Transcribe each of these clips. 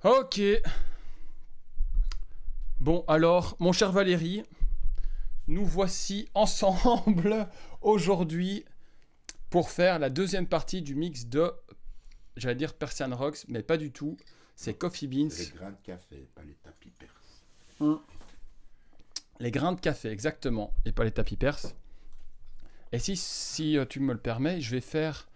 Ok. Bon, alors, mon cher Valérie, nous voici ensemble aujourd'hui pour faire la deuxième partie du mix de, j'allais dire Persian Rocks, mais pas du tout. C'est Coffee Beans. C'est les grains de café, pas les tapis perses. Les grains de café, exactement, et pas les tapis perses. Et si tu me le permets, je vais faire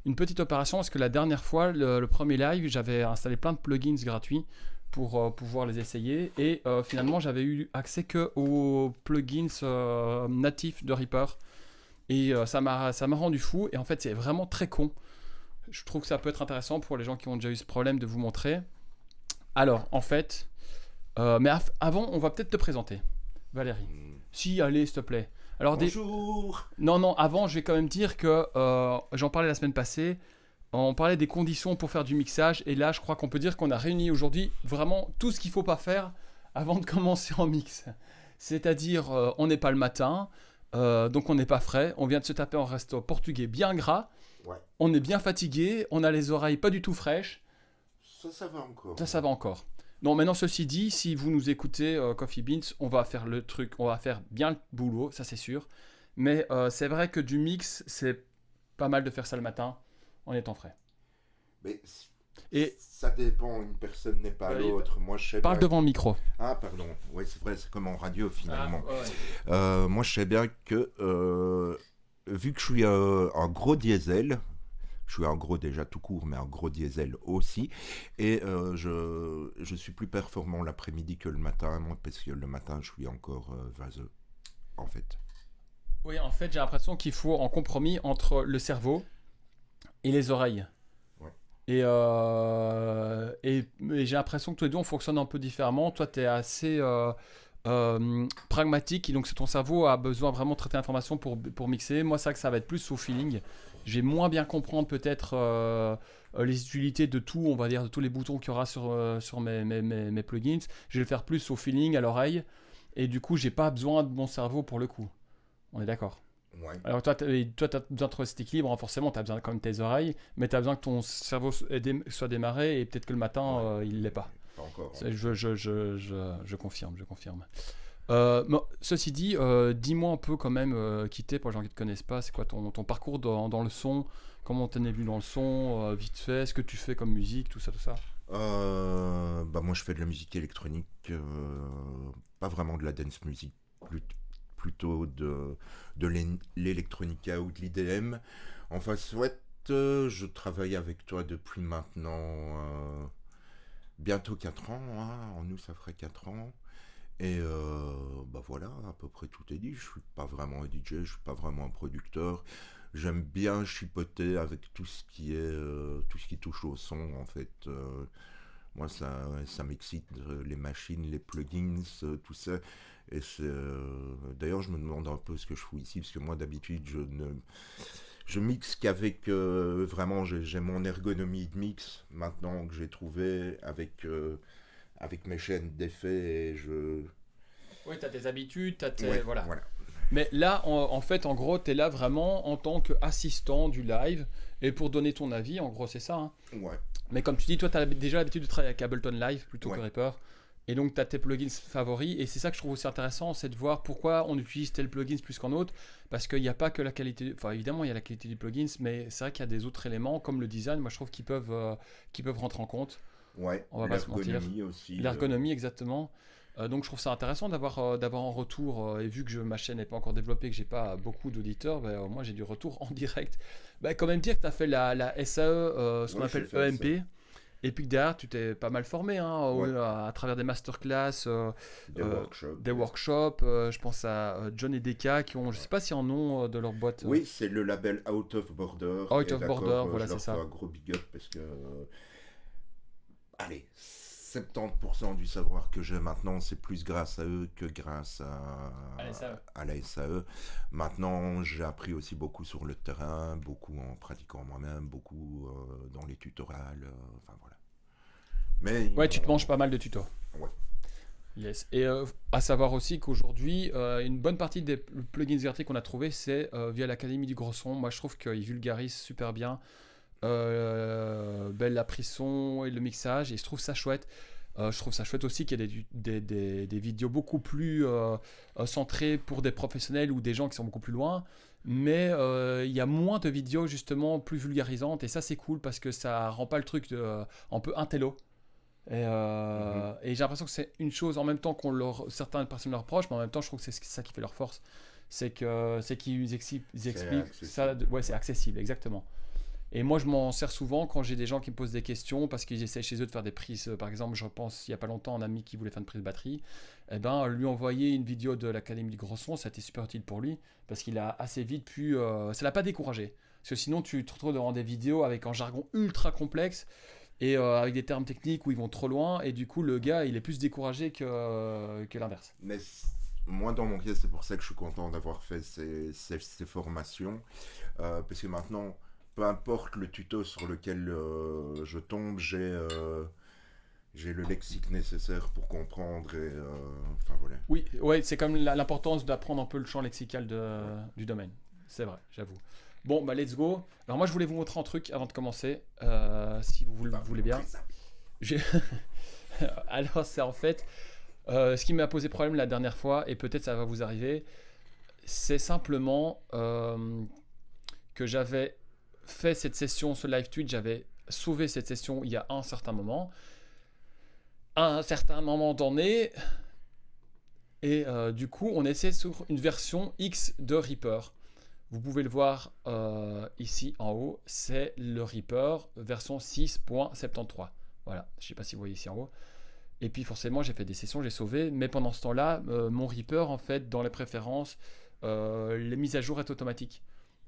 une petite opération parce que la dernière fois, le premier live, j'avais installé plein de plugins gratuits pour pouvoir les essayer et finalement j'avais eu accès que aux plugins natifs de Reaper et ça m'a rendu fou et en fait c'est vraiment très con. Je trouve que ça peut être intéressant pour les gens qui ont déjà eu ce problème de vous montrer. Alors en fait, mais avant on va peut-être te présenter, Valérie. Si, allez s'il te plaît. Alors Bonjour. Non, avant, je vais quand même dire que j'en parlais la semaine passée. On parlait des conditions pour faire du mixage. Et là, je crois qu'on peut dire qu'on a réuni aujourd'hui vraiment tout ce qu'il ne faut pas faire avant de commencer en mix. C'est-à-dire, on n'est pas le matin, donc on n'est pas frais. On vient de se taper un resto portugais bien gras. Ouais, On est bien fatigué. On a les oreilles pas du tout fraîches. ça va encore. Ça va encore. Non, maintenant, ceci dit, si vous nous écoutez, Coffee Beans, on va faire le truc, on va faire bien le boulot, ça c'est sûr. Mais c'est vrai que du mix, c'est pas mal de faire ça le matin en étant frais. Mais Et ça dépend, une personne n'est pas l'autre. Moi, je sais parle bien. devant le micro. Ah, pardon. Ouais, c'est vrai, c'est comme en radio finalement. Ouais. Moi, je sais bien que vu que je suis un gros diesel. Je suis un gros déjà tout court, mais un gros diesel aussi. Et je suis plus performant l'après-midi que le matin, moi, parce que le matin, je suis encore vaseux, en fait. Oui, en fait, j'ai l'impression qu'il faut un compromis entre le cerveau et les oreilles. Ouais. Et j'ai l'impression que tous les deux, on fonctionne un peu différemment. Toi, tu es assez pragmatique, et donc ton cerveau a besoin vraiment de traiter l'information pour mixer. Moi, c'est vrai que ça va être plus au feeling. J'ai moins bien comprendre peut-être les utilités de tout, on va dire, de tous les boutons qu'il y aura sur mes plugins. Je vais le faire plus au feeling, à l'oreille. Et du coup, j'ai pas besoin de mon cerveau pour le coup. On est d'accord. Ouais. Alors toi, tu as besoin de trouver cet équilibre, hein, forcément, tu as besoin quand même de tes oreilles, mais tu as besoin que ton cerveau soit démarré, et peut-être que le matin, Ouais. il l'est pas. Pas encore. Je confirme, je confirme. Ceci dit, dis-moi un peu quand même, quitter pour les gens qui ne te connaissent pas, c'est quoi ton parcours dans le son, comment t'en es venu dans le son, vite fait, ce que tu fais comme musique, tout ça, tout ça. Bah moi, je fais de la musique électronique, pas vraiment de la dance music, plutôt de l'électronica ou de l'IDM. Enfin, soit je travaille avec toi depuis maintenant bientôt 4 ans, hein. En nous, ça ferait 4 ans. Et bah voilà, à peu près tout est dit. Je suis pas vraiment un DJ, je suis pas vraiment un producteur. J'aime bien chipoter avec tout ce qui est, tout ce qui touche au son en fait. Moi, ça m'excite, les machines, les plugins, tout ça. Et c'est, d'ailleurs, je me demande un peu ce que je fous ici, parce que moi, d'habitude, je mixe qu'avec, vraiment, j'ai mon ergonomie de mix maintenant que j'ai trouvé avec mes chaînes d'effets et je... Oui, tu as tes habitudes, Ouais, voilà. voilà. Mais là, en fait, en gros, tu es là vraiment en tant qu'assistant du live, et pour donner ton avis, en gros, c'est ça, hein. Ouais. Mais comme tu dis, toi, tu as déjà l'habitude de travailler avec Ableton Live plutôt Ouais. que Reaper. Et donc, tu as tes plugins favoris. Et c'est ça que je trouve aussi intéressant, c'est de voir pourquoi on utilise tel plugin plus qu'un autre. Parce qu'il n'y a pas que la qualité. Enfin, évidemment, il y a la qualité du plugin, mais c'est vrai qu'il y a des autres éléments, comme le design, moi, je trouve qu'ils peuvent rentrer en compte. Ouais, On va pas se mentir. l'ergonomie aussi. L'ergonomie, exactement. Donc, je trouve ça intéressant d'avoir un retour. Et vu que ma chaîne n'est pas encore développée, que j'ai pas beaucoup d'auditeurs, ben, moi, j'ai du retour en direct. Ben, quand même dire que tu as fait la SAE, ce qu'on Ouais, appelle j'ai fait EMP. Et puis que derrière, tu t'es pas mal formé, hein, Ouais. à travers des masterclass, Des workshops. des workshops. Je pense à John et Deka qui ont, je sais pas si en nom de leur boîte. Oui, c'est le label Out of Border. Out Et of d'accord, Border, voilà, je leur c'est ça. fais un gros big up parce que, allez, 70% du savoir que j'ai maintenant, c'est plus grâce à eux que grâce à la SAE. Maintenant, j'ai appris aussi beaucoup sur le terrain, beaucoup en pratiquant moi-même, beaucoup dans les tutoriels. Enfin voilà. Mais Ouais, tu te manges pas mal de tutos. Ouais. Yes. Et à savoir aussi qu'aujourd'hui, une bonne partie des plugins gratuits qu'on a trouvés, c'est via l'Académie du Gros Son. Moi, je trouve qu'ils vulgarisent super bien la prise son et le mixage, et je trouve ça chouette. Je trouve ça chouette aussi qu'il y ait des vidéos beaucoup plus centrées pour des professionnels ou des gens qui sont beaucoup plus loin, mais il y a moins de vidéos justement plus vulgarisantes, et ça c'est cool parce que ça rend pas le truc un peu intello. Et j'ai l'impression que c'est une chose en même temps certaines personnes leur reprochent, mais en même temps je trouve que c'est ça qui fait leur force. C'est qu'ils expliquent ça. Ouais, c'est accessible, exactement. Et moi, je m'en sers souvent quand j'ai des gens qui me posent des questions parce qu'ils essaient chez eux de faire des prises. Par exemple, je pense il n'y a pas longtemps, un ami qui voulait faire une prise de batterie. Eh ben, lui envoyer une vidéo de l'Académie du Grand Son, ça a été super utile pour lui parce qu'il a assez vite pu. Ça l'a pas découragé. Parce que sinon, tu te retrouves devant des vidéos avec un jargon ultra complexe et avec des termes techniques où ils vont trop loin. Et du coup, le gars, il est plus découragé que l'inverse. Mais moi, dans mon cas, c'est pour ça que je suis content d'avoir fait ces formations. Parce que maintenant, peu importe le tuto sur lequel je tombe, j'ai le lexique nécessaire pour comprendre. Et enfin, voilà. Oui, ouais, c'est comme l'importance d'apprendre un peu le champ lexical du domaine. C'est vrai, j'avoue. Bon, bah let's go. Alors moi, je voulais vous montrer un truc avant de commencer, si vous voulez bien. Alors, c'est en fait ce qui m'a posé problème la dernière fois, et peut-être ça va vous arriver, c'est simplement que j'avais fait cette session, ce live tweet, j'avais sauvé cette session il y a un certain moment. À un certain moment donné, et du coup, on essaie sur une version X de Reaper. Vous pouvez le voir ici en haut, c'est le Reaper version 6.73. Voilà, je ne sais pas si vous voyez ici en haut. Et puis forcément, j'ai fait des sessions, j'ai sauvé, mais pendant ce temps-là, mon Reaper, en fait, dans les préférences, les mises à jour sont automatiques.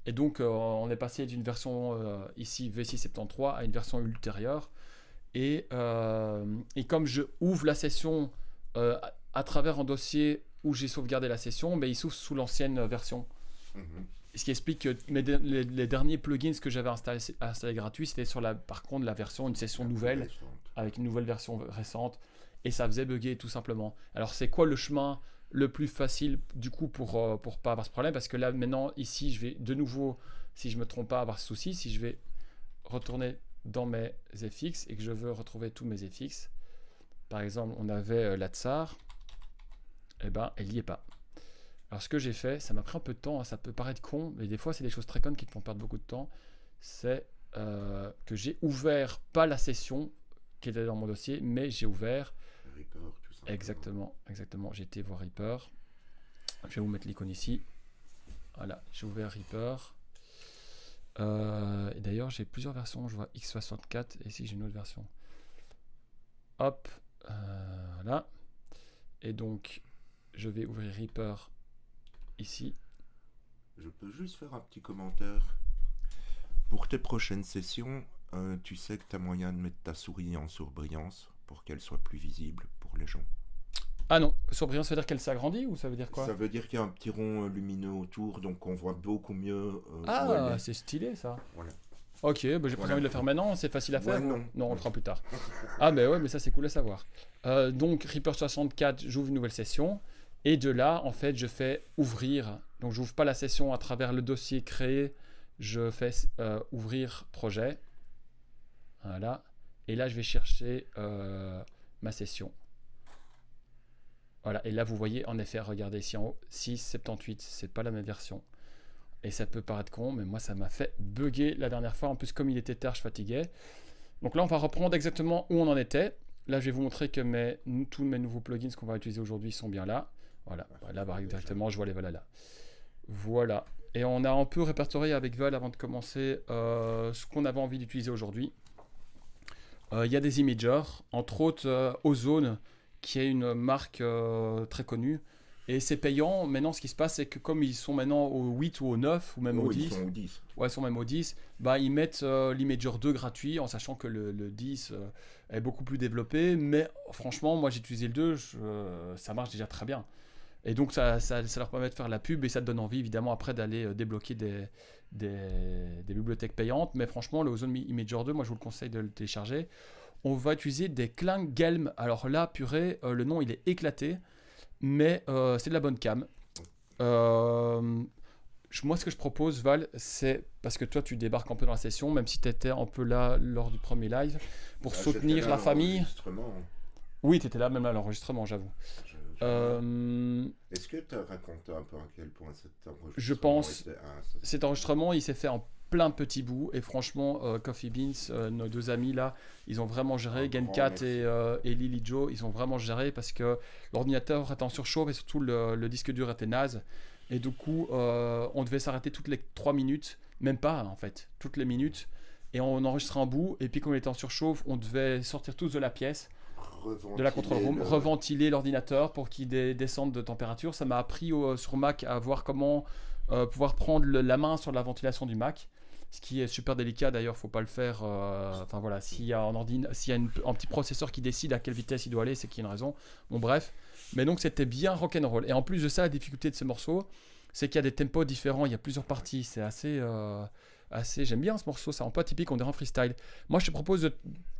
Et donc, on est passé d'une version ici V673 à une version ultérieure. Et comme je ouvre la session à travers un dossier où j'ai sauvegardé la session, il s'ouvre sous l'ancienne version. Ce qui explique que les derniers plugins que j'avais installés gratuits, c'était par contre la version, une session nouvelle, avec une nouvelle version récente, et ça faisait bugger tout simplement. Alors c'est quoi le chemin le plus facile du coup pour pas avoir ce problème? Parce que là maintenant, ici, je vais de nouveau, si je me trompe pas, avoir ce souci. Si je vais retourner dans mes FX et que je veux retrouver tous mes FX, par exemple, on avait la Tsar, et elle n'y est pas. Alors ce que j'ai fait, ça m'a pris un peu de temps, hein, ça peut paraître con, mais des fois c'est des choses très connes qui te font perdre beaucoup de temps, c'est que j'ai ouvert pas la session qui était dans mon dossier, mais j'ai ouvert Reaper, tout ça. Exactement, j'ai été voir Reaper. Je vais vous mettre l'icône ici. Voilà, j'ai ouvert Reaper. Et d'ailleurs, j'ai plusieurs versions. Je vois X64 et ici j'ai une autre version. Hop, voilà. Et donc, je vais ouvrir Reaper ici. Je peux juste faire un petit commentaire. Pour tes prochaines sessions, tu sais que tu as moyen de mettre ta souris en surbrillance pour qu'elle soit plus visible pour les gens. Ah non, surbrillance, ça veut dire qu'elle s'agrandit ou ça veut dire quoi? Ça veut dire qu'il y a un petit rond lumineux autour, donc on voit beaucoup mieux. Ah, c'est stylé ça. Voilà. Ok, j'ai pas envie de le faire maintenant, c'est facile à faire. Ouais, non, on le fera plus tard. Ah ouais, mais ça c'est cool à savoir. Donc Reaper 64, j'ouvre une nouvelle session. Et de là, en fait, je fais ouvrir. Donc j'ouvre pas la session à travers le dossier créé. Je fais ouvrir projet. Voilà. Et là, je vais chercher ma session. Voilà. Et là, vous voyez, en effet, regardez ici en haut, 6.78, c'est pas la même version. Et ça peut paraître con, mais moi, ça m'a fait bugger la dernière fois. En plus, comme il était tard, je fatiguais. Donc là, on va reprendre exactement où on en était. Là, je vais vous montrer que tous mes nouveaux plugins qu'on va utiliser aujourd'hui sont bien là. Voilà. Là, directement, je vois les voilà. Voilà. Et on a un peu répertorié avec Val avant de commencer ce qu'on avait envie d'utiliser aujourd'hui. Il y a des imagers, entre autres Ozone, qui est une marque très connue. Et c'est payant. Maintenant, ce qui se passe, c'est que comme ils sont maintenant au 8 ou au 9, ou même au 10, ils sont au 10. Ouais, ils sont même au 10, ils mettent l'Imager 2 gratuit, en sachant que le 10 est beaucoup plus développé. Mais franchement, moi j'ai utilisé le 2, ça marche déjà très bien. Et donc ça leur permet de faire la pub et ça te donne envie évidemment après d'aller débloquer des bibliothèques payantes. Mais franchement, le Ozone Imager 2, moi je vous le conseille de le télécharger. On va utiliser des Klang Gelm. Alors là, purée, le nom il est éclaté, mais c'est de la bonne cam. Moi, ce que je propose, Val, c'est parce que toi, tu débarques un peu dans la session, même si tu étais un peu là lors du premier live, pour soutenir la famille. Oui, tu étais là même à l'enregistrement, j'avoue. Est-ce que tu as raconté un peu à quel point cet enregistrement Je pense cet enregistrement, il s'est fait en plein de petits bouts. Et franchement, Coffee Beans, nos deux amis là, ils ont vraiment géré. Gencat et Lily Joe, ils ont vraiment géré parce que l'ordinateur était en surchauffe et surtout le disque dur était naze. Et du coup, on devait s'arrêter toutes les 3 minutes, même pas en fait, toutes les minutes. Et on enregistrait un bout. Et puis, quand on était en surchauffe, on devait sortir tous de la pièce. De la control room, reventiler l'ordinateur pour qu'il descende de température. Ça m'a appris sur Mac à voir comment pouvoir prendre la main sur la ventilation du Mac, ce qui est super délicat d'ailleurs, faut pas le faire. Enfin voilà, s'il y a un petit processeur qui décide à quelle vitesse il doit aller, c'est qu'il y a une raison. Bon bref, mais donc c'était bien rock'n'roll. Et en plus de ça, la difficulté de ce morceau, c'est qu'il y a des tempos différents, il y a plusieurs parties, c'est assez j'aime bien ce morceau, c'est un peu atypique, on dirait en freestyle. Moi je te propose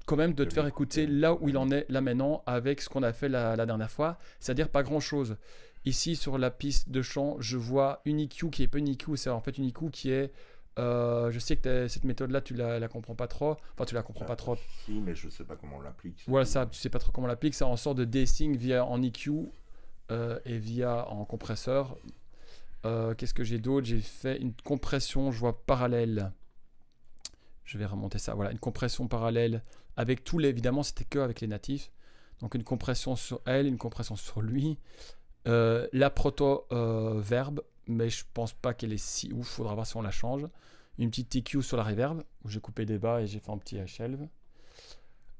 quand même de te faire écouter là où il en est là maintenant avec ce qu'on a fait la dernière fois, c'est-à-dire pas grand chose. Ici sur la piste de chant, je vois une EQ qui est pas une EQ, c'est en fait une EQ qui est je sais que cette méthode là tu la comprends pas trop, enfin tu la comprends pas trop. Si, mais je sais pas comment on l'applique. Voilà ça, tu sais pas trop comment on l'applique, c'est en sorte de desync via en EQ et via en compresseur. Qu'est-ce que j'ai d'autre? J'ai fait une compression, je vois parallèle. Je vais remonter ça. Voilà, une compression parallèle avec tous les. Évidemment, c'était que avec les natifs. Donc une compression sur elle, une compression sur lui. La proto-verbe, mais je pense pas qu'elle est si ouf. Faudra voir si on la change. Une petite TQ sur la reverb où j'ai coupé des bas et j'ai fait un petit shelve.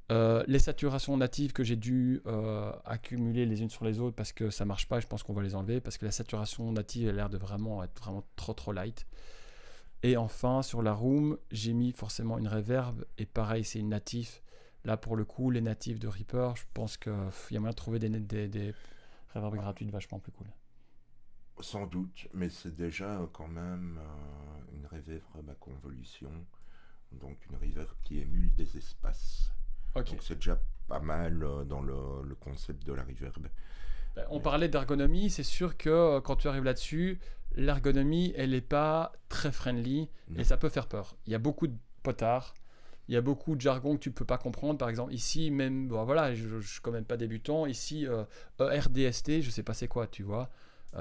Les saturations natives que j'ai dû accumuler les unes sur les autres parce que ça marche pas, je pense qu'on va les enlever parce que la saturation native a l'air de vraiment être vraiment trop light. Et enfin sur la room, j'ai mis forcément une reverb et pareil c'est une natif. Là pour le coup les natifs de Reaper, je pense qu'il y a moyen de trouver des reverbs gratuites vachement plus cool. Sans doute, mais c'est déjà quand même une reverb à convolution, donc une reverb qui émule des espaces. Okay. Donc c'est déjà pas mal dans le concept de la reverb. On parlait d'ergonomie, c'est sûr que quand tu arrives là-dessus, l'ergonomie elle n'est pas très friendly et ça peut faire peur. Il y a beaucoup de potards, il y a beaucoup de jargon que tu ne peux pas comprendre. Par exemple ici, même, bon, voilà, je ne suis quand même pas débutant, ici ERDST, je ne sais pas c'est quoi, tu vois.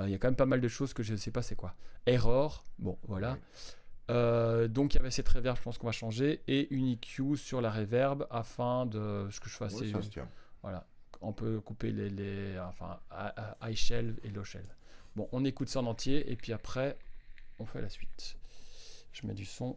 Il y a quand même pas mal de choses que je ne sais pas c'est quoi. Error, bon voilà. Donc il y avait cette reverb, je pense qu'on va changer, et une EQ sur la reverb afin de ce que je fasse. Oui, ça se tient. Voilà, on peut couper les high shelf et low shelf. Bon, on écoute ça en entier et puis après on fait la suite. Je mets du son.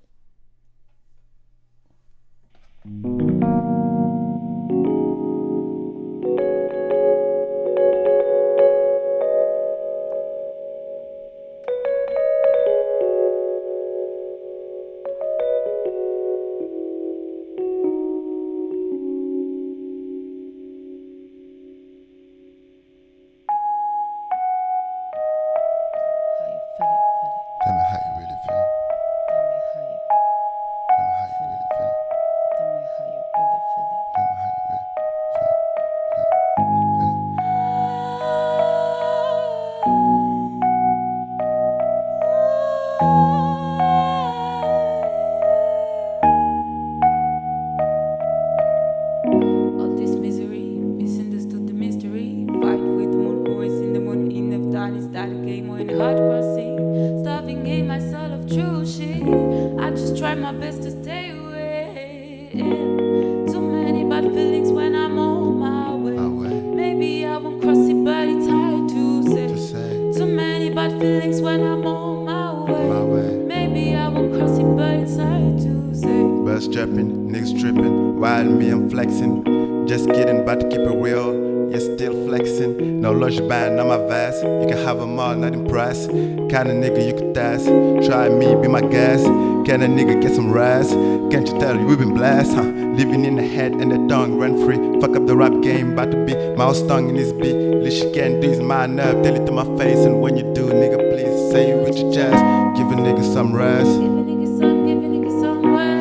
Kinda nigga you could test. Try me, be my guest. Can a nigga get some rest? Can't you tell we been blessed, huh? Living in the head and the tongue, rent free. Fuck up the rap game, about to be mouse tongue in this beat. Least you can't do is my nerve. Tell it to my face, and when you do, nigga, please say it with your chest. Give a nigga some rest.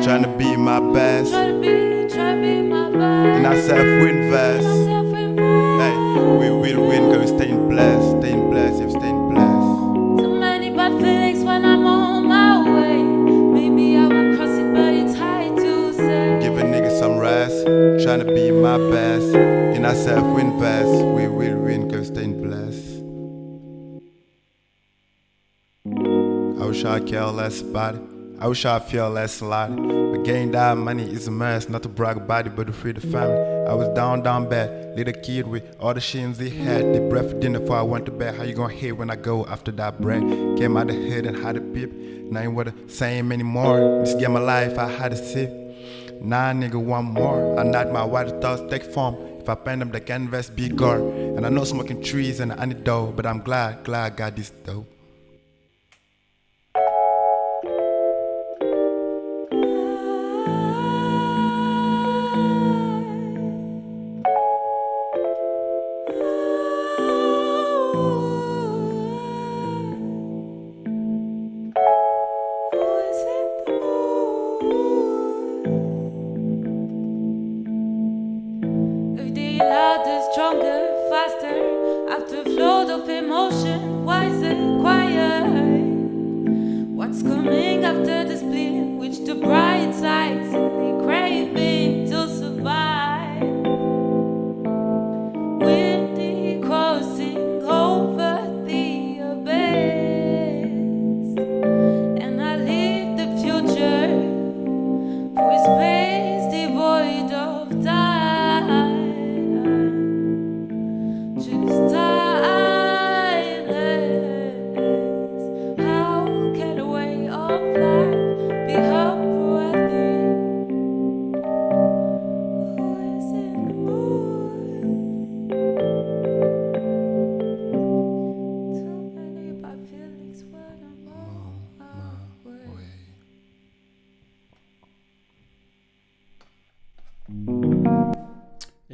Tryna be my best. And I self win invest. Hey, we will win, cause we staying blessed. Staying blessed, if staying blessed. Too many bad feelings when I'm on trying to be my best. In ourselves we invest. We will win cause staying blessed. I wish I care less about it. I wish I feel less light. But getting that money is a mess. Not to brag about it, but to free the family. I was down bad. Little kid with all the shins he had. The breath for dinner before I went to bed. How you gonna hate when I go after that bread? Came out the hood and had a peep. Now ain't what the same anymore. Just get my life, I had a sip. Nah, nigga, one more. I knocked my white thoughts take form. If I paint them, the canvas be gore. And I know smoking trees and I need dough. But I'm glad I got this dope.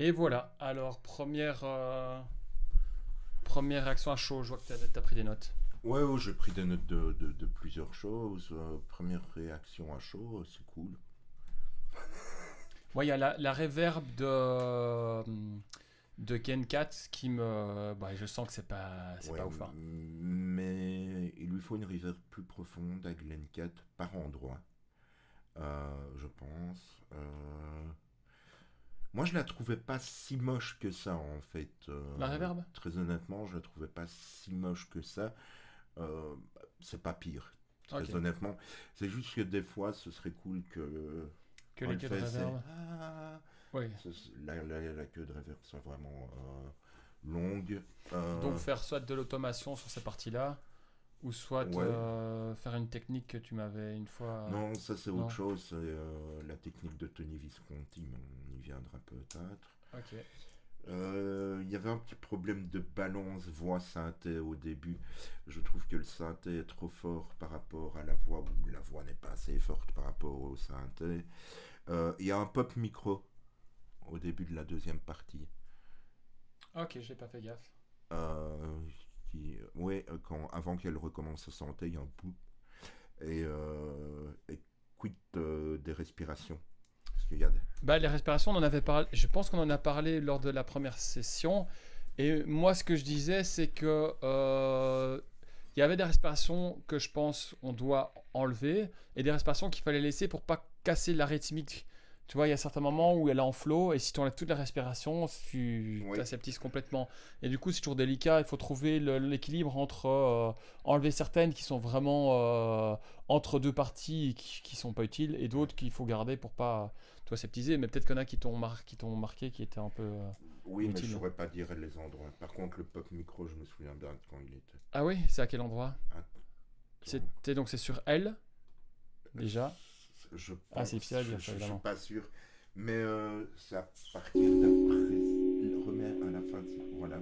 Et voilà, alors première réaction à chaud, je vois que tu as pris des notes. Ouais, j'ai pris des notes de plusieurs choses. Première réaction à chaud, c'est cool. Moi, il y a la reverb de Gencat qui me... je sens que c'est pas ouf. Hein. Mais il lui faut une reverb plus profonde à Gencat par endroit, je pense. Moi, je la trouvais pas si moche que ça, en fait. La reverb ? Très honnêtement, je la trouvais pas si moche que ça. C'est pas pire, très honnêtement. C'est juste que des fois, ce serait cool que les queues de reverb. Oui. La queue de reverb soit vraiment longue. Donc faire soit de l'automation sur ces parties-là, ou soit faire une technique que tu m'avais une fois... Non, ça c'est autre chose, c'est la technique de Tony Visconti, mais on y viendra peut-être. Ok. Il y avait un petit problème de balance voix-synthé au début. Je trouve que le synthé est trop fort par rapport à la voix, ou la voix n'est pas assez forte par rapport au synthé. Il y a un pop micro au début de la deuxième partie. Ok, j'ai pas fait gaffe. Avant qu'elle recommence à chanter, il y a un bout. Et quid des respirations. Parce qu'il y a les respirations, on en avait parlé. Je pense qu'on en a parlé lors de la première session. Et moi, ce que je disais, c'est que il y avait des respirations que je pense on doit enlever et des respirations qu'il fallait laisser pour pas casser la rythmique. Tu vois, il y a certains moments où elle est en flow et si tu enlèves toutes les respirations, tu t'aseptises complètement. Et du coup, c'est toujours délicat. Il faut trouver l'équilibre entre enlever certaines qui sont vraiment entre deux parties qui sont pas utiles et d'autres qu'il faut garder pour pas tout aseptiser. Mais peut-être qu'il y en a qui t'ont marqué, qui étaient un peu oui, utiles. Mais je saurais pas dire les endroits. Par contre, le pop micro, je me souviens bien quand il était. Ah oui, c'est à quel endroit? Donc c'est sur L déjà. Je pense, c'est difficile à dire, je évidemment. suis pas sûr, mais c'est à partir d'après. Il remet à la fin. Voilà.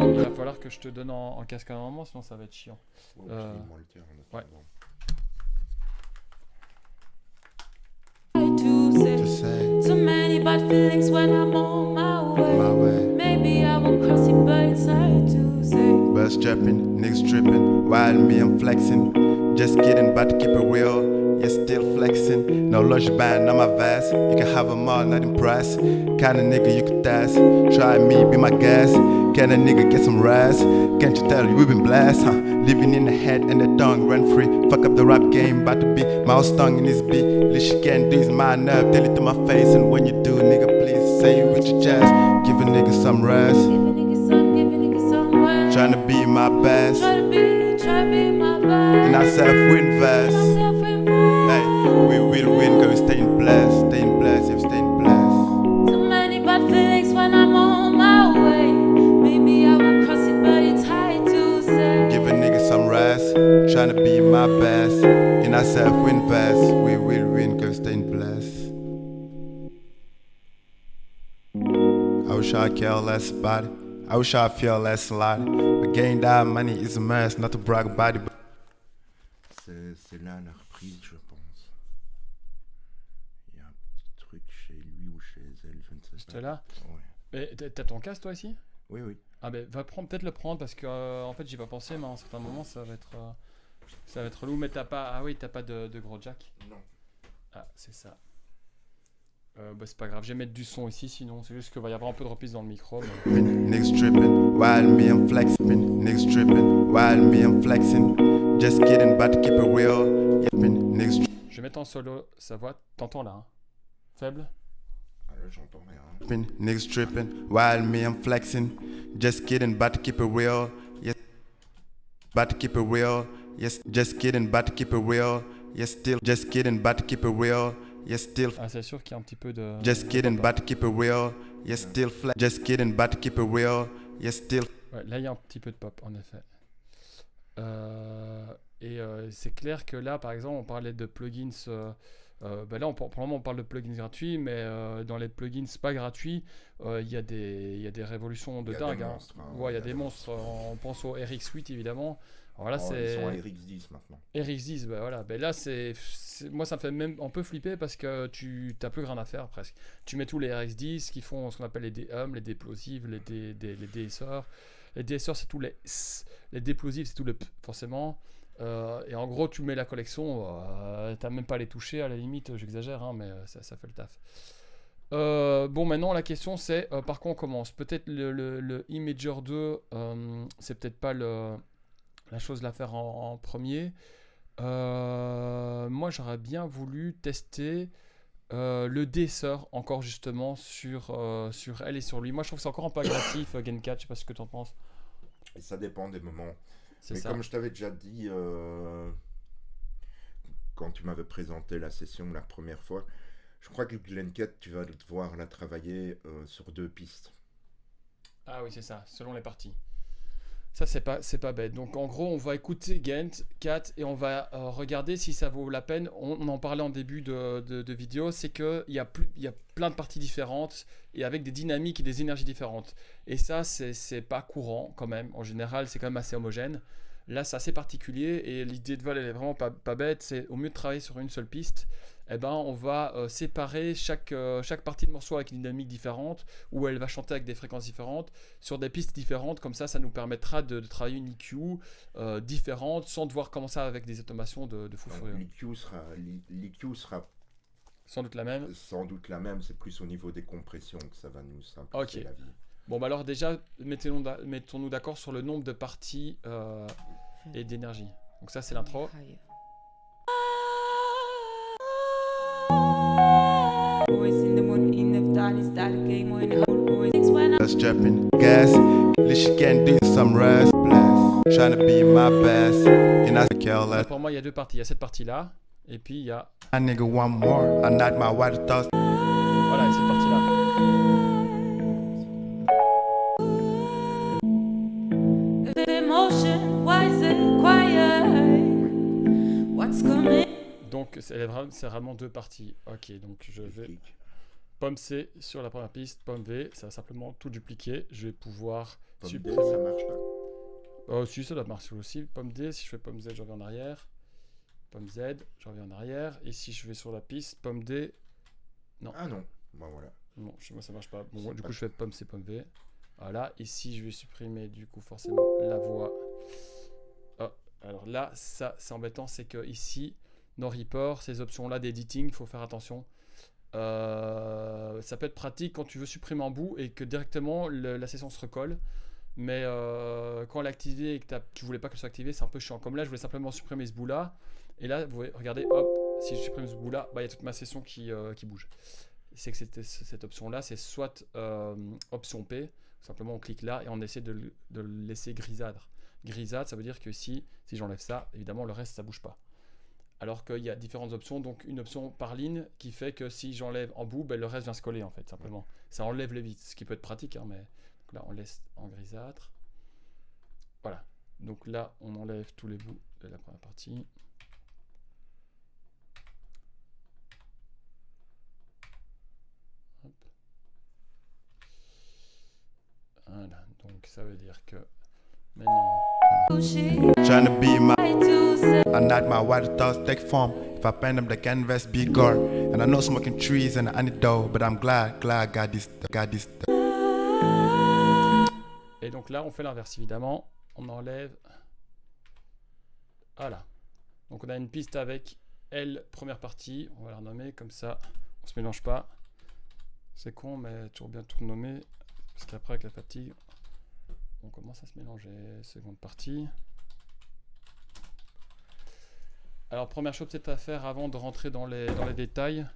Il va falloir que je te donne en casque à un moment, sinon ça va être chiant. Ouais. Too many bad feelings when I'm on my way. Maybe I won't cross it, but it's hard to say. Birds chirping, niggas tripping, while me I'm flexing. Just kidding, but to keep it real, you're still flexing. No lush band on my vest, you can have them all, not impressed. Kinda nigga you could test, try me, be my guest. Can a nigga get some rest? Can't you tell you we've been blessed, huh? Living in the head and the tongue, rent free. Fuck up the rap game, about to be mouse tongue in this beat. Least you can do is my nerve, tell it to my face. And when you do, nigga, please say it with your chest. Give a nigga some rest. Give a nigga some rest. Tryna be my best. Try to be my best. And ourself we invest. Myself involved. Hey, we will win cause we staying blessed. Staying blessed, yeah, we staying blessed. Too many bad feelings when I'm on my way. Maybe I will cross it, but it's hard to say. Give a nigga some rest. Tryna be my best. In ourself we invest. We will win cause we staying blessed. I wish I care less about it. I wish I feel less light. But getting that money is a mess, not to brag about it. C'est là la reprise, je pense. Il y a un petit truc chez lui ou chez elle, je ne sais Juste pas. là. Ouais. Mais t'as ton casque toi ici? Oui, oui. Ah ben va prendre, peut-être le prendre parce que en fait j'y ai pas pensé, mais à un certain moment ça va être relou. Mais t'as pas, ah oui, t'as pas de gros jack. Non. Ah c'est ça. Bah c'est pas grave, je vais mettre du son ici, sinon c'est juste qu'il va y avoir un peu de reprise dans le micro. Mais... Niggas trippin', while me I'm flexin'. Niggas trippin', while me I'm flexin'. Just kidding, but to keep it real. Niggas Je vais mettre en solo sa voix, t'entends là, hein? Faible. Ah, là, j'entends rien. trippin', niggas trippin', while me I'm flexin'. Just kidding, but to keep it real. Yes, but to keep it real. Yes, just kidding, but to keep it real. Yes, still, just kidding, but to keep it real. Yes, still. Ah c'est sûr qu'il y a un petit peu de... Just kidding, but to keep it real. Yes, still flat. Just kidding, but to keep it real. Yes, still. Ouais, là il y a un petit peu de pop en effet. C'est clair que là par exemple on parlait de plugins, bah là pour le moment on parle de plugins gratuits, mais dans les plugins pas gratuits il y a des révolutions de Il y a dingue. des Hein. monstres, hein. Ouais, il y a des monstres, on pense au RX8 évidemment. Alors là Oh, c'est ils sont à RX10 maintenant. RX10, bah voilà. Bah là, moi, ça me fait même un peu flipper parce que tu n'as plus rien à faire presque. Tu mets tous les RX10 qui font ce qu'on appelle les D-hum, les déplosives, les DSR. Les DSR, c'est tous les S. Les déplosives, c'est tout le P, forcément. Et en gros, tu mets la collection, t'as même pas à les toucher, à la limite, j'exagère, hein, mais ça fait le taf. Bon, maintenant, la question, c'est par quoi on commence? Peut-être le Imager 2, c'est peut-être pas la chose à faire en premier. Moi j'aurais bien voulu tester le DSR encore justement sur elle et sur lui. Moi je trouve que c'est encore un peu agressif, Gencat, je sais pas ce que tu en penses. Et ça dépend des moments. C'est Mais ça. comme je t'avais déjà dit quand tu m'avais présenté la session la première fois, je crois que Glencat, tu vas devoir la travailler sur 2 pistes. Ah oui, c'est ça, selon les parties. Ça, c'est pas bête. Donc, en gros, on va écouter Cat et on va regarder si ça vaut la peine. On en parlait en début de vidéo, c'est qu'il y a plein de parties différentes et avec des dynamiques et des énergies différentes. Et ça, c'est pas courant quand même. En général, c'est quand même assez homogène. Là, c'est assez particulier et l'idée de vol, elle est vraiment pas bête. C'est au mieux de travailler sur une seule piste, eh ben, on va séparer chaque partie de morceau avec une dynamique différente, où elle va chanter avec des fréquences différentes, sur des pistes différentes. Comme ça nous permettra de travailler une EQ différente, sans devoir commencer avec des automations de fou furieux. L'EQ sera Sans doute la même. sans doute la même, c'est plus au niveau des compressions que ça va nous simplifier Ok. la vie. Bon, bah alors déjà, mettons-nous d'accord sur le nombre de parties et d'énergie. Donc ça, c'est l'intro. Just jumping gas. Least you can do some rest. Bless. Trying to be my best. And I care less. Pour moi, il y a 2 parties. Il y a cette partie-là, et puis il y a... I nigga want more. I not my white thoughts. Voilà, et cette partie-là. Donc c'est vraiment 2 parties. Ok, donc je vais... Clic. Pomme C sur la première piste, pomme V, ça va simplement tout dupliquer. Je vais pouvoir Pomme D, supprimer... ça marche pas. Oh si, ça doit marcher aussi. Pomme D, si je fais pomme Z, je reviens en arrière. Pomme Z, je reviens en arrière. Et si je vais sur la piste, pomme D... Non. Ah non, bon voilà. Non, chez moi ça marche pas. Bon, C'est du pas coup je fais pomme C, pomme V. Voilà, ici je vais supprimer du coup forcément la voix. Oh, alors là, ça c'est embêtant, c'est que ici, dans Reaper, ces options-là d'editing, il faut faire attention. Ça peut être pratique quand tu veux supprimer un bout et que directement la session se recolle. Mais quand elle est activée et que tu voulais pas qu'elle soit activée, c'est un peu chiant. Comme là, je voulais simplement supprimer ce bout-là. Et là, vous voyez, regardez, hop, si je supprime ce bout-là, bah, il y a toute ma session qui bouge. C'est que cette option-là, c'est soit option P, simplement on clique là et on essaie de le laisser grisâtre. Grisâtre, ça veut dire que si j'enlève ça, évidemment, le reste, ça bouge pas. Alors qu'il y a différentes options, donc une option par ligne qui fait que si j'enlève en bout, ben, le reste vient se coller en fait, simplement. Ça enlève les bits, ce qui peut être pratique, hein, mais donc là on laisse en grisâtre. Voilà, donc là on enlève tous les bouts de la première partie. Hop. Voilà, donc ça veut dire que maintenant... Trying to be my to say. and not my white thoughts take form. If I paint them, the canvas be gore. And I know smoking trees and I need dough, but I'm glad got this. Et donc là, on fait l'inverse, évidemment. On enlève... Voilà. Donc on a une piste avec L, première partie. On va la renommer comme ça. On se mélange pas. C'est con, mais toujours bien tout renommer. Parce qu'après, avec la fatigue, on commence à se mélanger. Seconde partie. Alors, première chose peut-être à faire avant de rentrer dans les détails,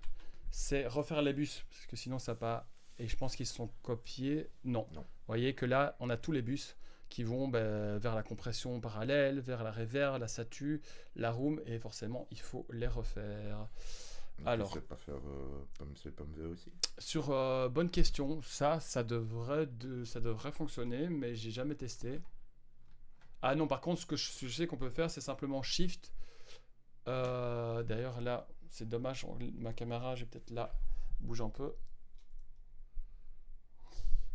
c'est refaire les bus. Parce que sinon, ça n'a pas... Et je pense qu'ils se sont copiés. Non. Vous voyez que là, on a tous les bus qui vont vers la compression parallèle, vers la reverb, la satu, la room, et forcément, il faut les refaire. Alors, tu sais pas faire pomme V aussi? Sur bonne question, ça devrait fonctionner, mais j'ai jamais testé. Ah non, par contre, ce que je sais qu'on peut faire, c'est simplement Shift. D'ailleurs, là, c'est dommage, ma caméra, j'ai peut-être là, bouge un peu.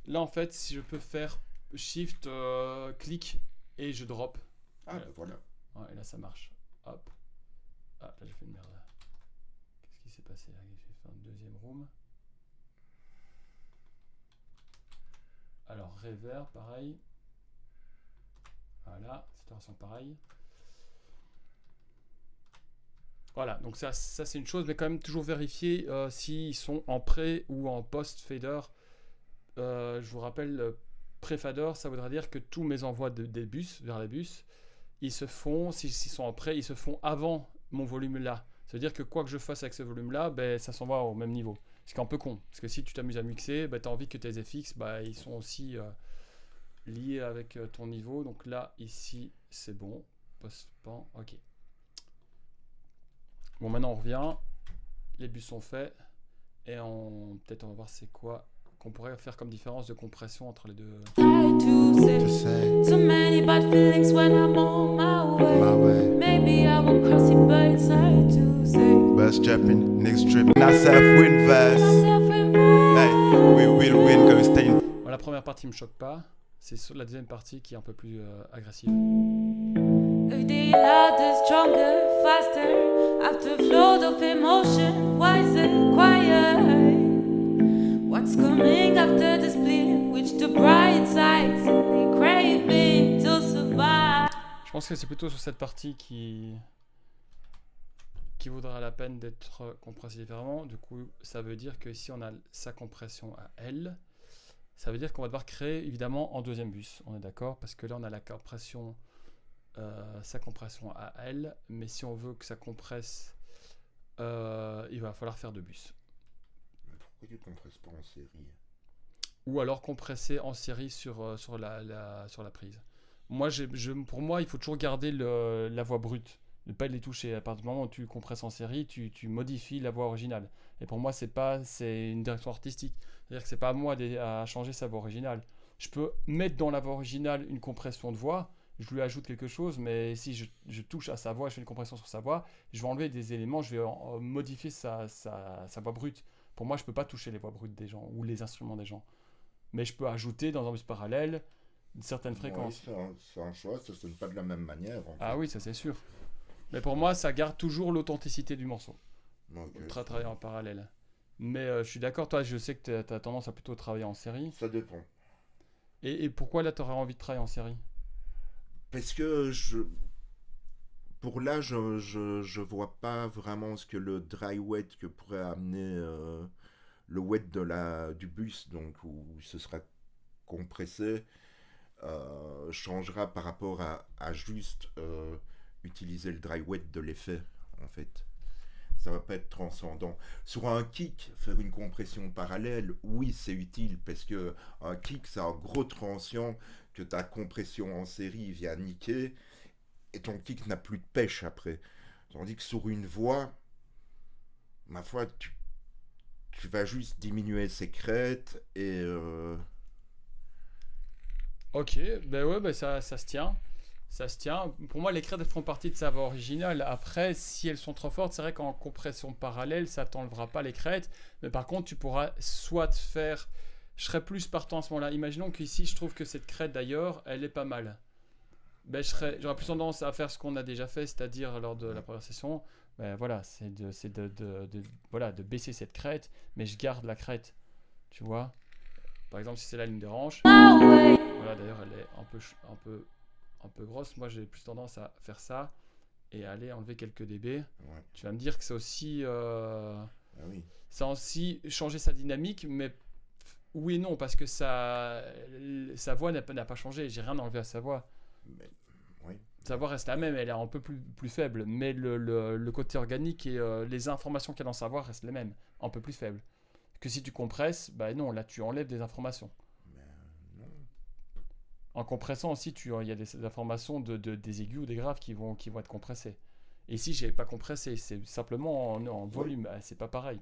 Là, en fait, si je peux faire Shift, clic et je drop. Ah, bah voilà. Ouais, et là, ça marche. Hop. Ah, là, j'ai fait une merde. Qu'est-ce qui s'est passé là? J'ai fait un deuxième room. Alors, reverb, pareil. Voilà, saturation, pareil. Voilà, donc ça c'est une chose, mais quand même toujours vérifier s'ils sont en pré ou en post-fader. Je vous rappelle, pré-fader, ça voudra dire que tous mes envois des bus vers les bus, ils se font, s'ils sont en pré, ils se font avant mon volume là. Ça veut dire que quoi que je fasse avec ce volume là, ben, ça s'envoie au même niveau. Ce qui est un peu con, parce que si tu t'amuses à mixer, ben, tu as envie que tes FX, ben, ils sont aussi liés avec ton niveau. Donc là, ici, c'est bon. Post-pan, ok. Bon, maintenant on revient, les bus sont faits, et peut-être on va voir c'est quoi qu'on pourrait faire comme différence de compression entre les deux. To say To say too many bad feelings when I'm on my my way. way. Maybe I won't cross it, but it's hard to say. Birds dropping, niggas tripping. Not self win verse. Myself in Hey, we will win, cause we stay. Bon, la première partie me choque pas, c'est sur la deuxième partie qui est un peu plus agressive. If they louder, stronger, faster. After flood of emotion, wiser, quiet. What's coming after the split? Which the bright sides they craving to survive. Je pense que c'est plutôt sur cette partie qui vaudra la peine d'être compressée différemment. Du coup, ça veut dire que si on a sa compression à L, ça veut dire qu'on va devoir créer évidemment en deuxième bus. On est d'accord? Parce que là, on a la compression, sa compression à L, mais si on veut que ça compresse, il va falloir faire deux bus. Mais pourquoi tu compresses pas en série? Ou alors compresser en série sur la prise. Moi, pour moi, il faut toujours garder la voix brute, ne pas les toucher. À partir du moment où tu compresses en série, tu modifies la voix originale. Et pour moi, c'est une direction artistique. C'est-à-dire que c'est pas à moi à changer sa voix originale. Je peux mettre dans la voix originale une compression de voix, je lui ajoute quelque chose, mais si je touche à sa voix, je fais une compression sur sa voix, je vais enlever des éléments, je vais modifier sa voix brute. Pour moi, je peux pas toucher les voix brutes des gens ou les instruments des gens. Mais je peux ajouter dans un bus parallèle certaines fréquences. Ouais, c'est un choix, ça sonne pas de la même manière. En Ah fait. oui, ça c'est sûr. Mais pour moi, ça garde toujours l'authenticité du morceau. Ok, Travailler en parallèle. Mais je suis d'accord, toi, je sais que tu as tendance à plutôt travailler en série. ça dépend. Et pourquoi là, tu aurais envie de travailler en série? Parce que pour là, je vois pas vraiment ce que le dry wet que pourrait amener le wet du bus, donc où ce sera compressé. changera par rapport à juste utiliser le dry wet de l'effet, en fait. Ça va pas être transcendant. Sur un kick, faire une compression parallèle, oui, c'est utile, parce que un kick, c'est un gros transient que ta compression en série vient niquer, et ton kick n'a plus de pêche après. Tandis que sur une voix, ma foi, tu vas juste diminuer ses crêtes, et Ok, ben ouais, ben ça se tient. Ça se tient. Pour moi, les crêtes elles font partie de sa voix originale. Après, si elles sont trop fortes, c'est vrai qu'en compression parallèle, ça t'enlèvera pas les crêtes. Mais par contre, tu pourras soit faire. Je serais plus partant à ce moment-là. Imaginons qu'ici, je trouve que cette crête d'ailleurs, elle est pas mal. Ben, j'aurais plus tendance à faire ce qu'on a déjà fait, c'est-à-dire lors de la première session. Ben, voilà, voilà, de baisser cette crête, mais je garde la crête. Tu vois? Par exemple, si c'est la ligne de hanche. Voilà, d'ailleurs, elle est un peu grosse. Moi, j'ai plus tendance à faire ça et aller enlever quelques dB. ouais. Tu vas me dire que c'est aussi, Ah oui. ça a aussi changé sa dynamique, mais oui et non, parce que sa voix n'a pas changé. J'ai rien enlevé à sa voix. Mais, oui. Sa voix reste la même, elle est un peu plus faible, mais le côté organique et les informations qu'il y a dans sa voix restent les mêmes, un peu plus faibles. Que si tu compresses, bah non, là tu enlèves des informations. Mais, non. En compressant aussi, il y a des informations des aigus ou des graves qui vont être compressées. Et ici, j'ai pas compressé, c'est simplement en volume, ah, c'est pas pareil.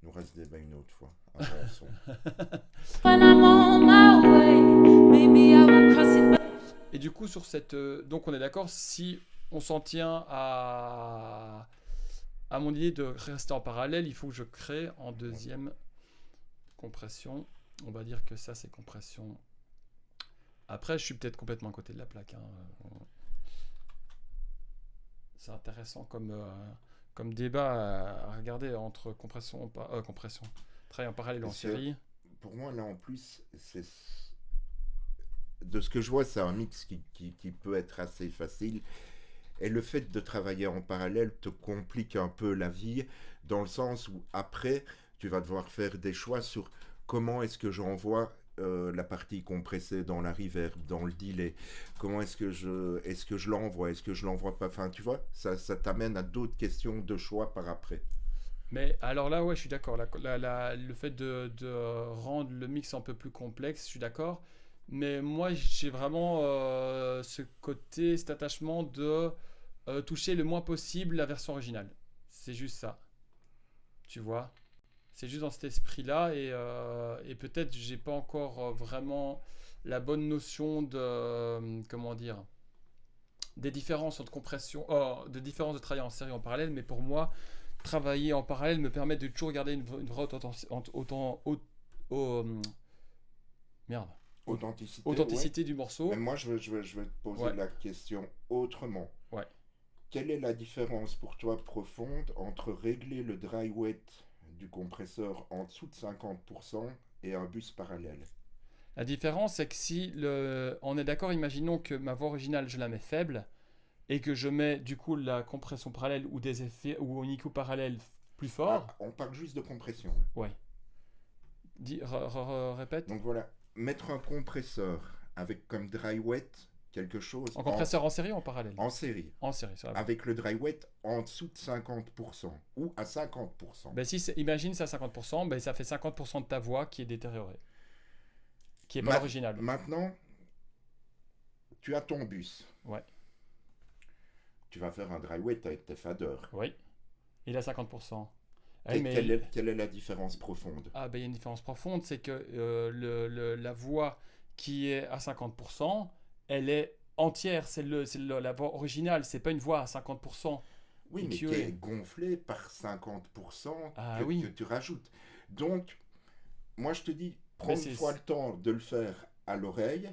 Nous reste débat une autre fois. Avançons. When I'm on my way, maybe I will cross it back. Et du coup, sur cette. Donc, on est d'accord, si on s'en tient à mon idée de rester en parallèle, il faut que je crée en deuxième compression. On va dire que ça, c'est compression. Après, je suis peut-être complètement à côté de la plaque. Hein. C'est intéressant comme débat à regarder entre compression, travail en parallèle en Parce que, série. Pour moi, là, en plus, de ce que je vois, c'est un mix qui peut être assez facile. Et le fait de travailler en parallèle te complique un peu la vie, dans le sens où après, tu vas devoir faire des choix sur comment est-ce que j'envoie la partie compressée dans la reverb, dans le delay. Comment est-ce que je l'envoie, est-ce que je l'envoie pas. Enfin, tu vois, ça t'amène à d'autres questions de choix par après. Mais alors là, ouais, je suis d'accord. Le fait de rendre le mix un peu plus complexe, je suis d'accord. Mais moi, j'ai vraiment cet attachement de toucher le moins possible la version originale. C'est juste ça. Tu vois? C'est juste dans cet esprit-là. Et peut-être j'ai pas encore vraiment la bonne notion comment dire, des différences entre compression, de différences de travailler en série en parallèle. Mais pour moi, travailler en parallèle me permet de toujours garder une vraie merde. Authenticité ouais. du morceau. Mais moi, je vais te poser Ouais. la question autrement. Ouais. Quelle est la différence pour toi profonde entre régler le dry wet du compresseur en dessous de 50% et un bus parallèle? La différence, c'est que si on est d'accord, imaginons que ma voix originale, je la mets faible et que je mets du coup la compression parallèle ou des effets ou un EQ parallèle plus fort. On parle juste de compression. Ouais. Répète. Donc voilà, mettre un compresseur avec comme dry wet quelque chose En compresseur en série ou en parallèle? en série, En série, ça va. avec le dry wet en dessous de 50% ou à 50%. Ben, imagine c'est à 50%, ben, ça fait 50% de ta voix qui est détériorée. Qui est pas l'original. Maintenant, tu as ton bus. Ouais. Tu vas faire un dry wet avec tes faders. Oui. Il a 50%. Et mais quelle est la différence profonde? Ah, ben, il y a une différence profonde, c'est que la voix qui est à 50%, elle est entière. C'est la voix originale, c'est pas une voix à 50%. Oui, mais qui est gonflée par 50% que tu rajoutes. Donc, moi je te dis, prends une fois le temps de le faire à l'oreille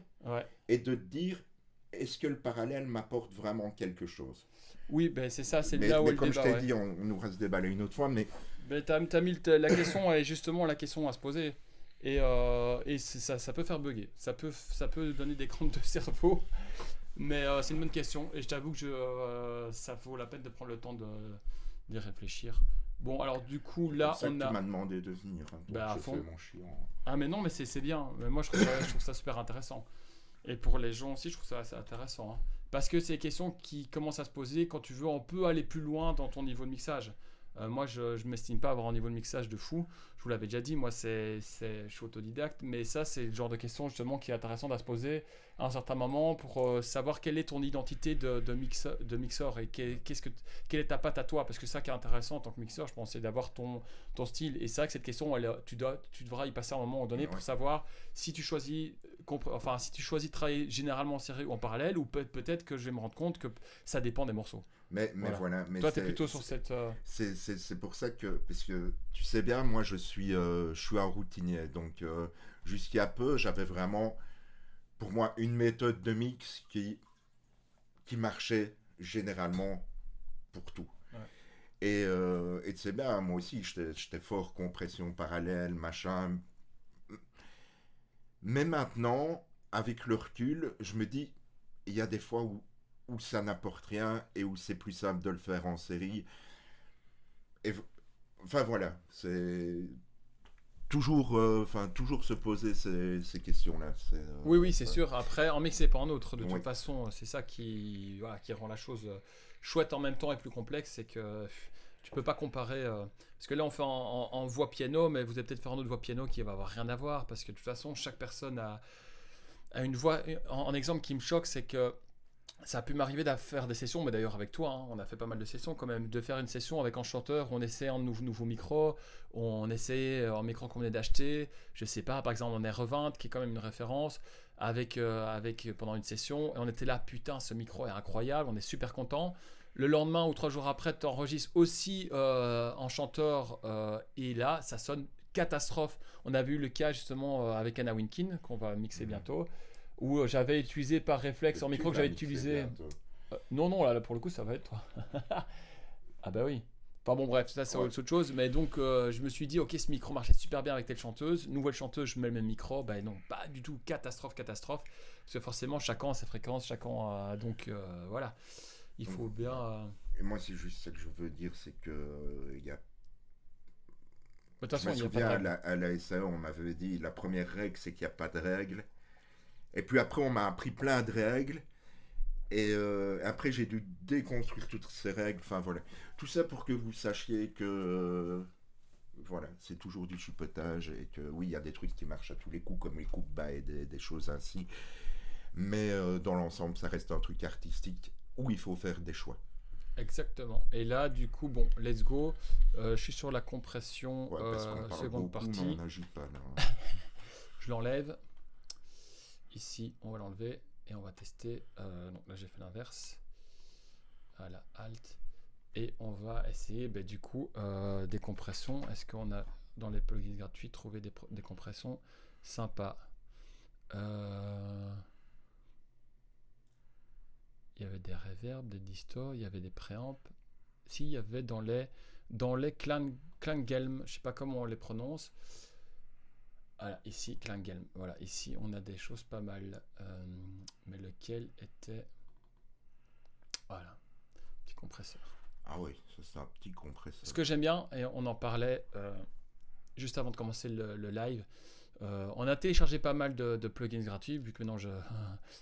et de te dire, est-ce que le parallèle m'apporte vraiment quelque chose? Oui, ben c'est ça, c'est là où le débat. Mais comme je t'ai dit, on nous reste déballer une autre fois, mais... Ben, t'as mis la question est justement la question à se poser. Et ça peut faire bugger. Ça peut donner des crampes de cerveau. Mais c'est une bonne question. Et je t'avoue que ça vaut la peine de prendre le temps d'y réfléchir. Bon, alors du coup, C'est là, pour ça que on tu a... m'as demandé de venir. Hein, donc Bah, à je fond. fais mon chiant. Ah, mais non, mais c'est bien. Mais moi, je trouve ça super intéressant. Et pour les gens aussi, je trouve ça assez intéressant. Hein. Parce que c'est des questions qui commencent à se poser quand tu veux un peu aller plus loin dans ton niveau de mixage. Moi, je ne m'estime pas avoir un niveau de mixage de fou. Je vous l'avais déjà dit, moi, je suis autodidacte. Mais ça, c'est le genre de question justement qui est intéressant à se poser à un certain moment pour savoir quelle est ton identité de mixeur et quelle est ta patte à toi. Parce que ça qui est intéressant en tant que mixeur, je pense, c'est d'avoir ton style. Et c'est vrai que cette question, tu devras y passer un moment donné pour savoir si tu choisis si tu choisis de travailler généralement en série ou en parallèle, ou peut-être que je vais me rendre compte que ça dépend des morceaux. Mais voilà. Mais toi, tu es plutôt sur cette... C'est pour ça que, parce que tu sais bien, moi je suis un routinier, donc jusqu'à peu, j'avais vraiment, pour moi, une méthode de mix qui marchait généralement pour tout. Ouais. Et tu sais bien, moi aussi, j'étais fort compression parallèle, machin. Mais maintenant, avec le recul, je me dis, il y a des fois où ça n'apporte rien et où c'est plus simple de le faire en série. Et enfin voilà, c'est toujours, toujours se poser ces questions-là. Oui, c'est sûr. Après, en mix et pas en autre. De Oui. toute façon, c'est ça qui rend la chose chouette en même temps et plus complexe. C'est que tu peux pas comparer. Parce que là, on fait en voix piano, mais vous allez peut-être faire en autre voix piano qui va avoir rien à voir. Parce que de toute façon, chaque personne a une voix. En exemple qui me choque, c'est que ça a pu m'arriver de faire des sessions, mais d'ailleurs avec toi, hein, on a fait pas mal de sessions quand même, de faire une session avec un chanteur, on essaie un nouveau micro, on essaie un micro qu'on venait d'acheter, je sais pas, par exemple en R20, qui est quand même une référence, avec pendant une session, et on était là, putain, ce micro est incroyable, on est super content. Le lendemain ou 3 jours après, tu enregistres aussi en chanteur, et là, ça sonne catastrophe. On a vu le cas justement avec Anna Winkin, qu'on va mixer bientôt, où j'avais utilisé par réflexe en micro que j'avais utilisé. Non, là pour le coup, ça va être toi. Ah bah oui. Enfin bon, bref, ça c'est autre chose. Mais donc, je me suis dit, ok, ce micro marchait super bien avec telle chanteuse. Nouvelle chanteuse, je mets le même micro. Bah non, pas du tout. Catastrophe. Parce que forcément, chacun a ses fréquences, chacun a. Donc voilà. Il faut bien. Et moi, c'est juste ça que je veux dire, c'est que il y a. De toute façon, je me souviens à la SAE, on m'avait dit la première règle, c'est qu'il n'y a pas de règle. Et puis après, on m'a appris plein de règles. Et après, j'ai dû déconstruire toutes ces règles. Enfin, voilà. Tout ça pour que vous sachiez que... voilà, c'est toujours du chupotage. Et que oui, il y a des trucs qui marchent à tous les coups, comme les coupes bas et des choses ainsi. Mais dans l'ensemble, ça reste un truc artistique où il faut faire des choix. Exactement. Et là, du coup, bon, let's go. Je suis sur la compression parce qu'on parle seconde beaucoup, partie. mais on n'agit pas là. Je l'enlève. Ici, on va l'enlever et on va tester. Donc là, j'ai fait l'inverse. Voilà, Alt. Et on va essayer, du coup, des compressions. Est-ce qu'on a, dans les plugins gratuits, trouvé des compressions sympas? Il y avait des reverbs, des distos, il y avait des préamps. Si, il y avait dans les Klangelm, je sais pas comment on les prononce. Voilà, ici, Klangelm. Voilà, ici, on a des choses pas mal. Mais lequel était... Voilà, petit compresseur. Ah oui, ça c'est un petit compresseur. Ce que j'aime bien, et on en parlait juste avant de commencer le live, on a téléchargé pas mal de plugins gratuits, vu que maintenant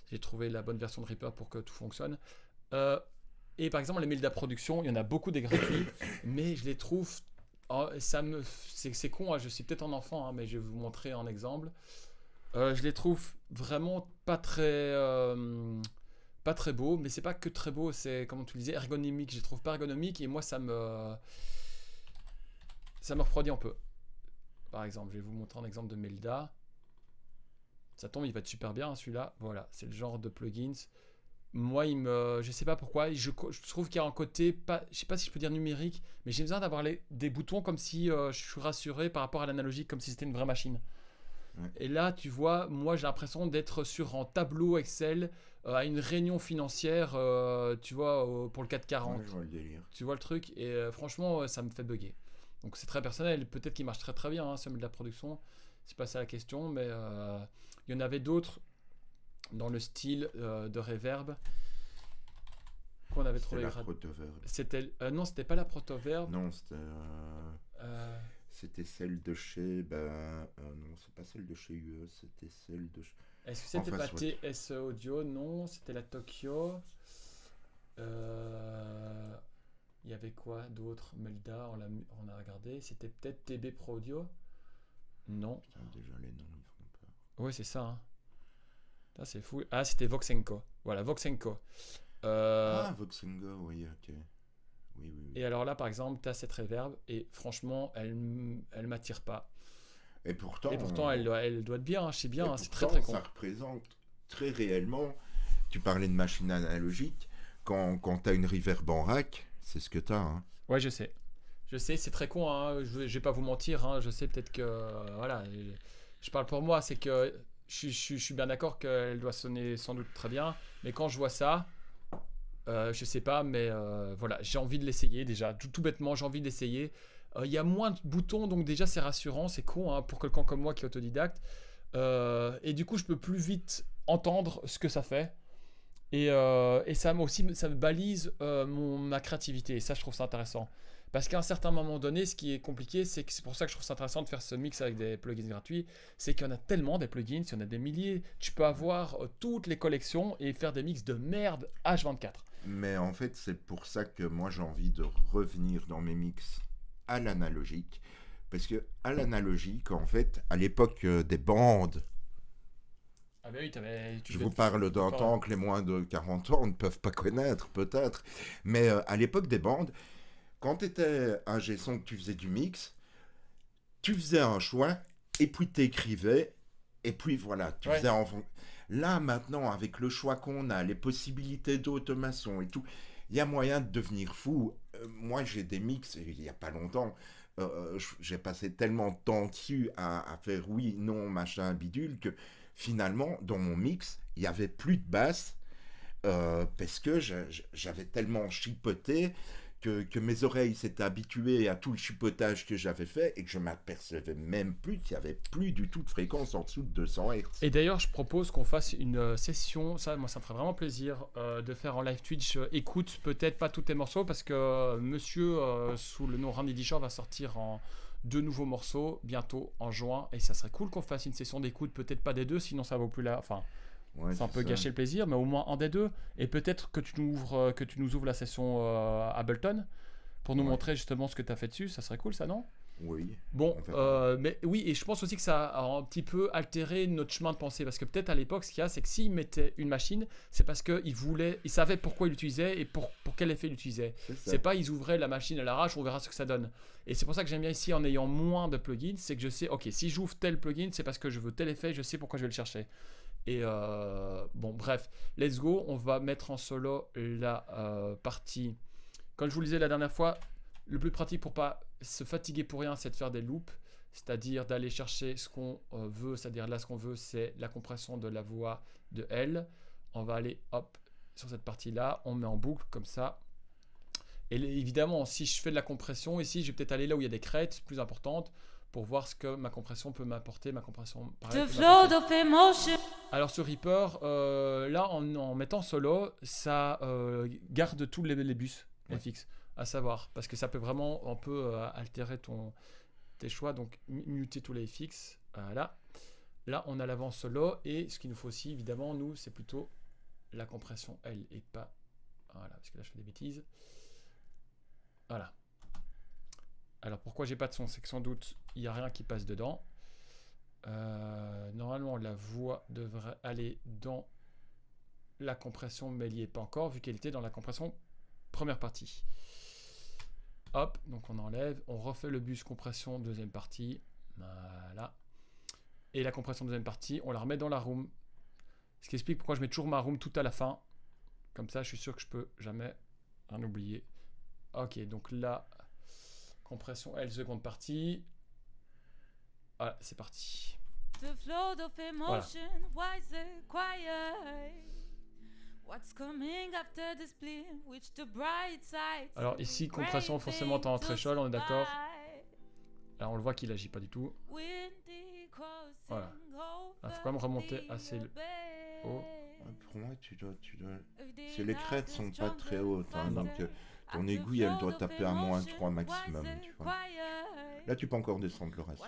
j'ai trouvé la bonne version de Reaper pour que tout fonctionne. Et par exemple, les Melda Production, il y en a beaucoup des gratuits, mais je les trouve... c'est con, hein, je suis peut-être un enfant, hein, mais je vais vous montrer un exemple. Je les trouve vraiment pas très beaux, mais c'est pas que très beau, c'est, comme tu le disais, ergonomique. Je les trouve pas ergonomiques et moi ça me refroidit un peu. Par exemple, je vais vous montrer un exemple de Melda. Ça tombe, il va être super bien celui-là. Voilà, c'est le genre de plugins. Moi, je sais pas pourquoi, je trouve qu'il y a un côté, je sais pas si je peux dire numérique, mais j'ai besoin d'avoir des boutons comme si je suis rassuré par rapport à l'analogique, comme si c'était une vraie machine. Ouais. Et là, tu vois, moi j'ai l'impression d'être sur un tableau Excel à une réunion financière, tu vois, pour le 440. Ouais, je vois le délire. Tu vois le truc, et franchement, ça me fait bugger. Donc c'est très personnel, peut-être qu'il marche très très bien, hein, celui de la production, c'est pas ça la question, mais il y en avait d'autres dans le style de reverb. qu'on avait C'était trouvé la gratuite. protoverb. C'était non, c'était pas la protoverb. Non, Euh, c'était celle de chez... non, c'est pas celle de chez UE, c'était celle de... Est-ce que c'était Enfin, pas TS Audio? Non, c'était la Tokyo. Il y avait quoi d'autre? Melda, on a regardé. C'était peut-être TB Pro Audio? Non. Putain, déjà les noms, ils font peur. Ouais, c'est ça. Hein. Ça, c'est fou. Ah, c'était Voxenko. Voilà, Voxenko. Voxengo, oui, ok. Oui, oui, oui. Et alors là, par exemple, tu as cette reverb et franchement, elle m'attire pas. Et pourtant, elle doit être bien, je sais bien, et hein, c'est très pourtant, très con. ça représente très réellement, tu parlais de machine analogique, quand tu as une reverb en rack, c'est ce que tu as. Hein. Ouais, je sais. Je sais, c'est très con, hein, je vais pas vous mentir, hein, je sais peut-être que... voilà, je parle pour moi, c'est que je suis bien d'accord qu'elle doit sonner sans doute très bien, mais quand je vois ça, je sais pas, mais voilà, j'ai envie de l'essayer déjà, tout bêtement, j'ai envie de l'essayer. Il y a moins de boutons, donc déjà c'est rassurant, c'est con hein, pour quelqu'un comme moi qui est autodidacte. Et du coup, je peux plus vite entendre ce que ça fait. Et ça me balise ma créativité. Et ça, je trouve ça intéressant. Parce qu'à un certain moment donné, ce qui est compliqué, c'est pour ça que je trouve ça intéressant de faire ce mix avec des plugins gratuits, c'est qu'il y en a tellement des plugins, il y en a des milliers. Tu peux avoir toutes les collections et faire des mix de merde H24. Mais en fait, c'est pour ça que moi j'ai envie de revenir dans mes mix à l'analogique. Parce que à l'analogique, en fait, à l'époque des bandes, Ah bah oui, je vous parle d'un temps que les moins de 40 ans ne peuvent pas connaître, peut-être. Mais à l'époque des bandes, quand tu étais un G-son que tu faisais du mix, tu faisais un choix, et puis tu écrivais, et puis voilà, tu faisais en fond. Là, maintenant, avec le choix qu'on a, les possibilités d'automation et tout, il y a moyen de devenir fou. Moi, j'ai des mix, il n'y a pas longtemps, j'ai passé tellement de temps dessus à faire oui, non, machin, bidule, que finalement, dans mon mix, il n'y avait plus de basse, parce que j'avais tellement chipoté que mes oreilles s'étaient habituées à tout le chipotage que j'avais fait et que je m'apercevais même plus qu'il n'y avait plus du tout de fréquence en dessous de 200 Hz. Et d'ailleurs, je propose qu'on fasse une session, ça me ferait vraiment plaisir de faire en live Twitch. Écoute peut-être pas tous tes morceaux parce que monsieur sous le nom Randy Disher va sortir en 2 nouveaux morceaux bientôt en juin et ça serait cool qu'on fasse une session d'écoute, peut-être pas des 2 sinon ça vaut plus la... Enfin, Ouais, ça peut gâcher le plaisir, mais au moins un des 2. Et peut-être que tu nous ouvres la session Ableton pour nous montrer justement ce que tu as fait dessus. Ça serait cool, ça, non? Oui. Bon, mais oui, et je pense aussi que ça a un petit peu altéré notre chemin de pensée. Parce que peut-être à l'époque, ce qu'il y a, c'est que s'ils mettaient une machine, c'est parce qu'ils savaient pourquoi ils l'utilisaient et pour quel effet ils l'utilisaient. C'est pas ils ouvraient la machine à l'arrache, on verra ce que ça donne. Et c'est pour ça que j'aime bien ici, en ayant moins de plugins, c'est que je sais, ok, si j'ouvre tel plugin, c'est parce que je veux tel effet, je sais pourquoi je vais le chercher. Et bon, bref, let's go. On va mettre en solo la partie. Comme je vous le disais la dernière fois, le plus pratique pour pas se fatiguer pour rien, c'est de faire des loops, c'est-à-dire d'aller chercher ce qu'on veut. C'est-à-dire là, ce qu'on veut, c'est la compression de la voix de L. On va aller hop sur cette partie-là, on met en boucle comme ça. Et évidemment, si je fais de la compression ici, je vais peut-être aller là où il y a des crêtes plus importantes pour voir ce que ma compression peut m'apporter. Ma compression, pareil, alors sur Reaper, là en mettant solo, ça garde tous les bus FX, à savoir, parce que ça peut vraiment un peu altérer tes choix, donc muter tous les FX. Voilà. Là on a l'avant solo et ce qu'il nous faut aussi évidemment nous c'est plutôt la compression L et pas, voilà, parce que là je fais des bêtises. Voilà. Alors pourquoi j'ai pas de son, c'est que sans doute il n'y a rien qui passe dedans. Normalement la voix devrait aller dans la compression, mais elle n'y est pas encore vu qu'elle était dans la compression première partie. Hop, donc on enlève, on refait le bus compression deuxième partie, voilà, et la compression deuxième partie on la remet dans la room, ce qui explique pourquoi je mets toujours ma room tout à la fin, comme ça je suis sûr que je peux jamais en oublier. Ok, donc là compression L seconde partie. Voilà, c'est parti. Voilà. Alors ici, compression forcément en threshold, on est d'accord. Là, on le voit qu'il agit pas du tout. Voilà. Il faut quand même remonter assez haut. Pour moi, tu dois... Si les crêtes sont pas très hautes, hein, donc ton aiguille, elle doit taper à -3 maximum, tu vois. Là, tu peux encore descendre le ratio.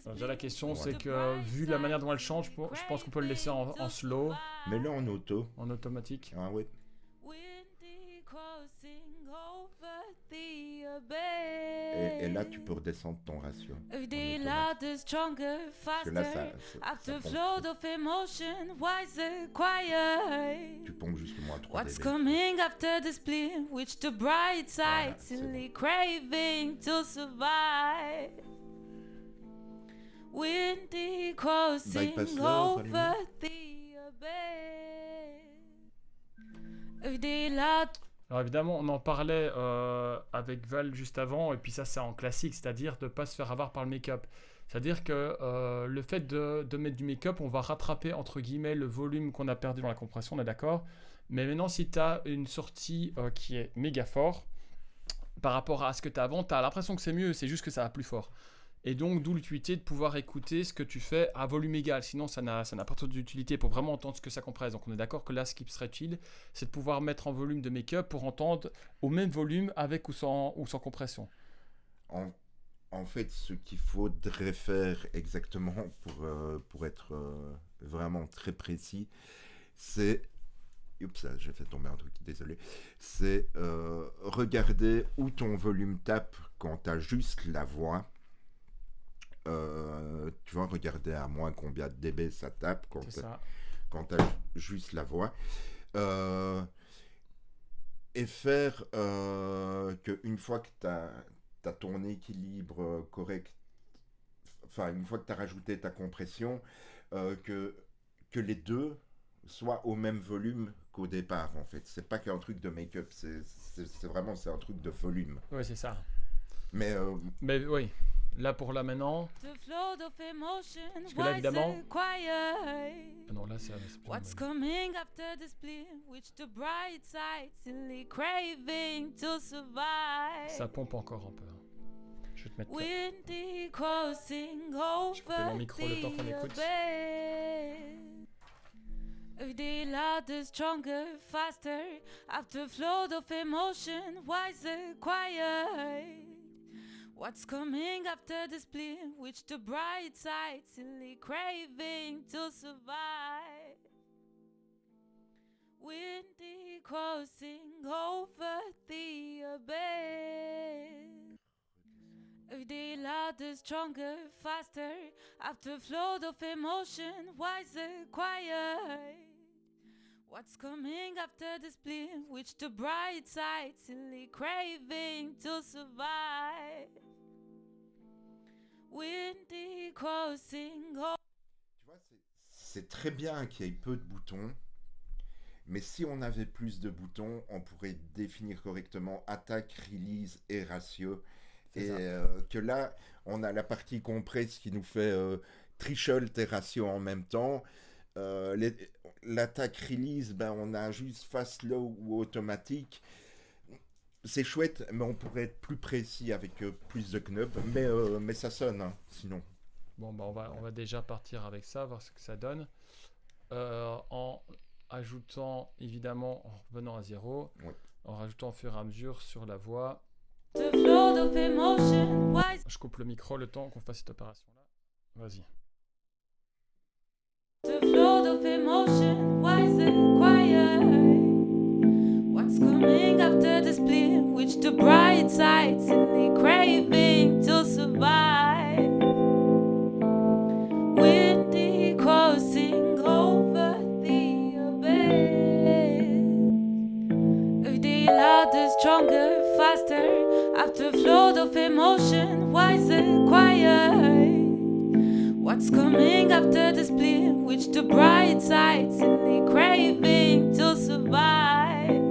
Alors, déjà, la question, c'est que vu la manière dont elle chante, je pense qu'on peut le laisser en slow, Mets-le en auto. en automatique. Ah ouais. Et là, tu peux redescendre ton ratio. en Everyday automatique. louder, stronger, Parce que là, faster. ça After pompe flow trop. of emotion, wiser, quiet. Tu pompes justement à 3 What's dB. coming after this split? Which the bright side, Voilà, c'est silly craving to survive. Windy crossing Bypass-le, over Rallume. the abyss. Everyday loud. Alors évidemment, on en parlait avec Val juste avant, et puis ça c'est en classique, c'est-à-dire de ne pas se faire avoir par le make-up. C'est-à-dire que le fait de mettre du make-up, on va rattraper entre guillemets le volume qu'on a perdu dans la compression, on est d'accord. Mais maintenant, si tu as une sortie qui est méga fort, par rapport à ce que tu as avant, tu as l'impression que c'est mieux, c'est juste que ça va plus fort. Et donc, d'où l'utilité de pouvoir écouter ce que tu fais à volume égal. Sinon, ça n'a pas trop d'utilité pour vraiment entendre ce que ça compresse. Donc, on est d'accord que là, ce qui serait utile, c'est de pouvoir mettre en volume de make-up pour entendre au même volume avec ou sans compression. En fait, ce qu'il faudrait faire exactement pour être vraiment très précis, c'est... Oups, j'ai fait tomber un truc, désolé. C'est regarder où ton volume tape quand tu as juste la voix. Tu vas regarder à moins combien de dB ça tape quand C'est ça. tu as juste la voix. Et faire qu'une fois que tu as ton équilibre correct, enfin une fois que tu as rajouté ta compression, que les deux soient au même volume qu'au départ en fait. C'est pas qu'un truc de make-up, c'est vraiment un truc de volume. Oui, c'est ça. Mais Mais oui, là pour là maintenant. The flow of emotion, Parce que là, évidemment- wiser, quiet. Ah non, là c'est plus What's coming after the split? Which the bright side, silly craving to survive. ça pompe encore un peu. Je vais te mettre là. Windy crossing Je vais couper mon over micro le temps qu'on the écoute. abyss. Everyday louder, stronger, faster. After flow of emotion, wiser, quiet. What's coming after the split? Which the bright side, silly craving to survive. Windy crossing over the abyss. Everyday louder, stronger, faster. After flow of emotion, wiser, quiet. What's coming after the split? Which the bright side, silly craving to survive. Windy crossing over. tu vois, c'est très bien qu'il y ait peu de boutons, mais si on avait plus de boutons, on pourrait définir correctement attaque, release et ratio. C'est Et ça. que là, on a la partie compresse qui nous fait threshold et ratio en même temps. L'attaque release, ben, on a juste fast, low ou automatique. C'est chouette, mais on pourrait être plus précis avec plus de knobs. Mais ça sonne, hein, sinon. Bon, bah on va déjà partir avec ça, voir ce que ça donne. En ajoutant, évidemment, en revenant à 0, Ouais. en rajoutant au fur et à mesure sur la voix. The flow of emotion, wiser. Je coupe le micro le temps qu'on fasse cette opération-là. Vas-y. The flow of emotion, wiser, quiet. What's coming after the split? Which the bright side, silly craving to survive. Windy crossing over the abyss. Everyday louder, stronger, faster. After flow of emotion, wiser, quiet. What's coming after the split? Which the bright side, silly craving to survive.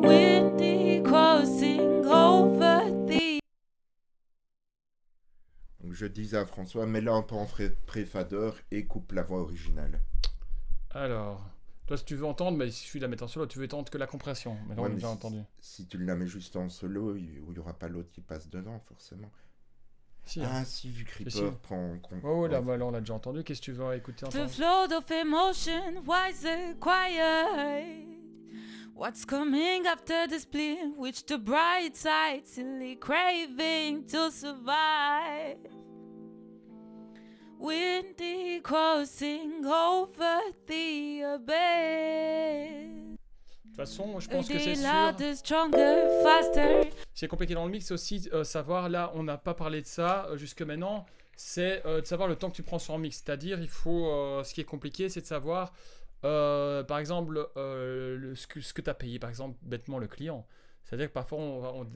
Windy crossing over the. Donc je disais à François, mets-la un peu en pré-fader et coupe la voix originale. Alors, toi, si tu veux entendre, mais il suffit de la mettre en solo, tu veux entendre que la compression. Mais là, Ouais, on a mais déjà entendu. si tu la mets juste en solo, il n'y aura pas l'autre qui passe dedans, forcément. Si, hein. Ah si, vu que Si, Reaper si. prend en compte... Oh, là, on l'a déjà entendu. Qu'est-ce que tu veux écouter The entendre? flow of emotion, wiser, quiet. What's coming after the split? Which the bright side, silly craving to survive. Windy crossing over the abyss. De toute façon, je pense que A c'est day sûr. louder, stronger, faster. C'est compliqué dans le mix aussi, savoir, là, on n'a pas parlé de ça jusque maintenant, c'est de savoir le temps que tu prends sur un mix. C'est-à-dire, il faut, ce qui est compliqué, c'est de savoir, par exemple, ce que tu as payé, par exemple, bêtement, le client. C'est-à-dire que parfois,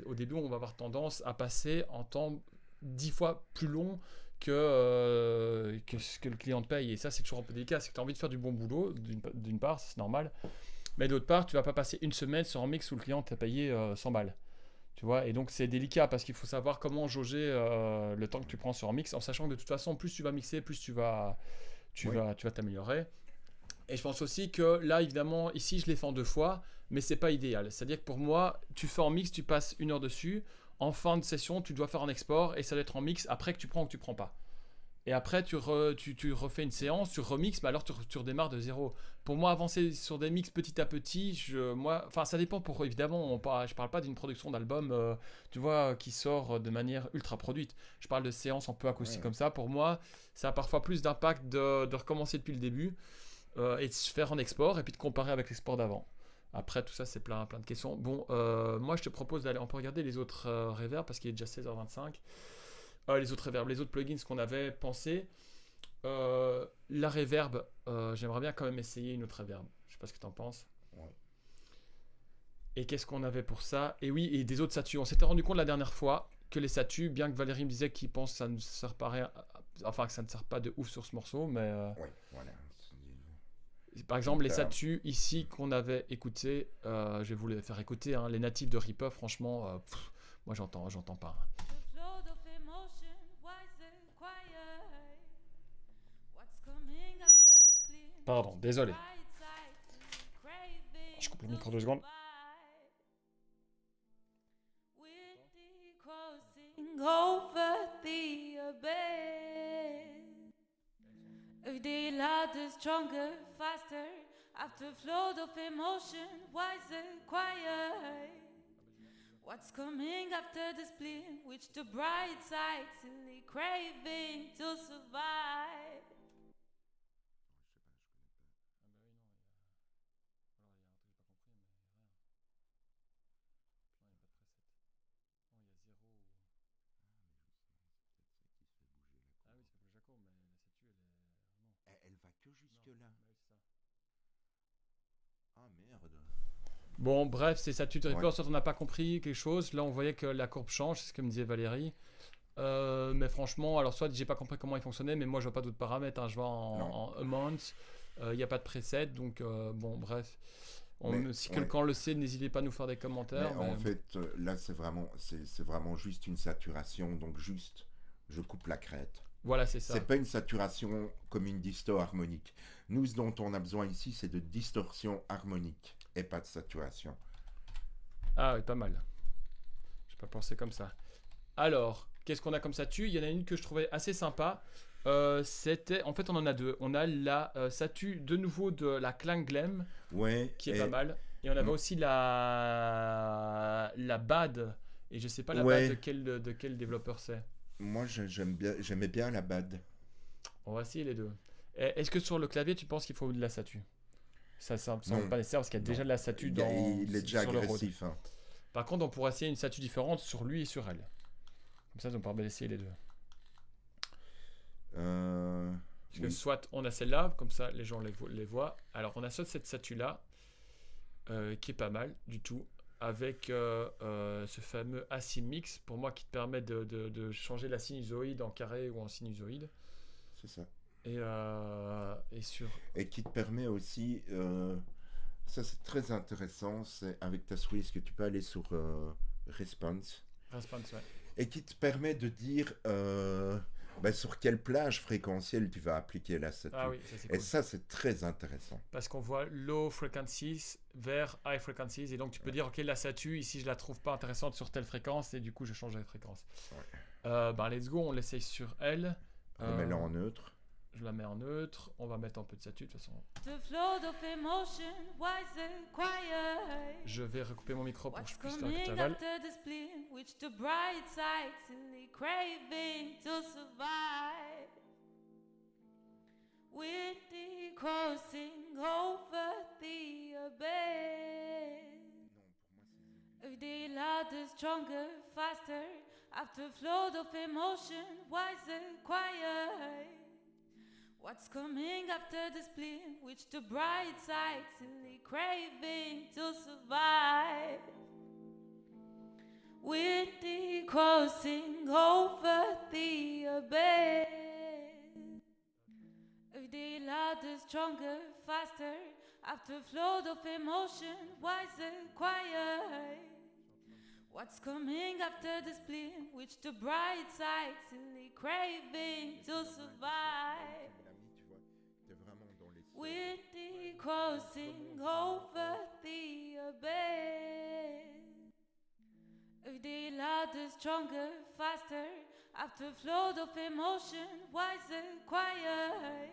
au début, on va avoir tendance à passer en temps 10 fois plus long que ce que le client te paye. Et ça, c'est toujours un peu délicat. C'est que tu as envie de faire du bon boulot, d'une part, c'est normal. Mais d'autre part, tu vas pas passer une semaine sur un mix où le client t'a payé 100 balles. Tu vois, et donc c'est délicat parce qu'il faut savoir comment jauger le temps que tu prends sur un mix en sachant que de toute façon, plus tu vas mixer, plus tu vas t'améliorer. Et je pense aussi que là, évidemment, ici, je l'ai fait en 2 fois, mais c'est pas idéal. C'est-à-dire que pour moi, tu fais en mix, tu passes 1 heure dessus. En fin de session, tu dois faire un export et ça doit être en mix après que tu prends ou que tu prends pas. Et après, tu refais une séance, tu remixes, mais alors tu redémarres de zéro. Pour moi, avancer sur des mix petit à petit, ça dépend pour, évidemment, je parle pas d'une production d'album, tu vois, qui sort de manière ultra produite. Je parle de séances un peu acoustiques comme ça. Pour moi, ça a parfois plus d'impact de recommencer depuis le début et de se faire un export et puis de comparer avec l'export d'avant. Après, tout ça, c'est plein de questions. Bon, moi, je te propose d'aller, on peut regarder les autres reverbs parce qu'il est déjà 16h25. Les autres reverbs, les autres plugins qu'on avait pensé. La reverb, j'aimerais bien quand même essayer une autre reverb. Je sais pas ce que tu en penses. Ouais. Et qu'est-ce qu'on avait pour ça? Et oui, et des autres statues. On s'était rendu compte la dernière fois que les statues, bien que Valérie me disait qu'il pense que ça ne sert pas à rien, enfin que ça ne sert pas de ouf sur ce morceau, mais Ouais, voilà. par exemple les statues ici qu'on avait écoutées, je vais vous les faire écouter, hein, les natifs de Reaper, franchement, moi j'entends pas. Hein. The flow of emotion, wiser, quiet. What's coming after the split? Pardon, désolé. Bright side, craving Je coupe le to micro 2 secondes. survive. Windy crossing over the abyss. A day louder, stronger, faster. After flood of emotion, wiser, quiet. What's coming after the split? Which the bright side, silly craving to survive. Elle va que jusque-là. Ah merde. Bon, bref, c'est ça. Tu te Reaper, soit on n'a pas compris quelque chose. Là, on voyait que la courbe change, c'est ce que me disait Valérie. Mais franchement, alors soit j'ai pas compris comment il fonctionnait, mais moi je vois pas d'autres paramètres. Hein. Je vois en amount, il n'y a pas de preset, donc bon, bref. Si quelqu'un le sait, n'hésitez pas à nous faire des commentaires. En fait, là, c'est vraiment juste une saturation, donc juste, je coupe la crête. Voilà, c'est ça. C'est pas une saturation comme une disto harmonique. Nous, ce dont on a besoin ici, c'est de distorsion harmonique et pas de saturation. Ah oui, pas mal. J'ai pas pensé comme ça. Alors, qu'est-ce qu'on a comme satu? Il y en a une que je trouvais assez sympa. C'était, en fait, on en a deux. On a la satu de nouveau de la Klang Glam, qui est pas mal. Et on avait aussi la Bad. Et je sais pas la Bad de quel développeur c'est. Moi, j'aimais bien la Bad. On va essayer les deux. Est-ce que sur le clavier, tu penses qu'il faut de la satu? Ça me semble pas nécessaire parce qu'il y a déjà de la satu il est déjà agressif. Hein. Par contre, on pourrait essayer une satu différente sur lui et sur elle. Comme ça, on pourra essayer les deux. Parce que soit on a celle-là, comme ça les gens les voient. Alors on a soit cette statue-là, qui est pas mal du tout, avec ce fameux Asimix, pour moi qui te permet de changer la sinusoïde en carré ou en sinusoïde. C'est ça. Et qui te permet aussi, ça c'est très intéressant, c'est avec ta Swiss que tu peux aller sur Response. Response, ouais. Et qui te permet de dire sur quelle plage fréquentielle tu vas appliquer la statue. Ah oui, ça c'est cool. Et ça c'est très intéressant. Parce qu'on voit low frequencies vers high frequencies, et donc tu peux dire ok, la statue ici je la trouve pas intéressante sur telle fréquence et du coup je change la fréquence. Ouais. Bah let's go, on l'essaye sur elle. Remets-la en neutre. Je la mets en neutre. On va mettre un peu de statut de toute façon. The flow of emotion, wiser, quiet. Je vais recouper mon micro pour que What's je puisse faire coming tout à l'heure. after the spleen? Which the bright side, silly craving to survive. Windy crossing over the abyss. A day louder, stronger, faster. After flood of emotion, wiser, quiet. What's coming after the spleen? Which the bright side, silly craving to survive. Windy crossing over the abyss. A day louder, stronger, faster. After flood of emotion, wiser, quiet. What's coming after the spleen? Which the bright side, silly craving to survive. Windy crossing over the abyss. A day louder, stronger, faster. After flood of emotion, wiser, quiet.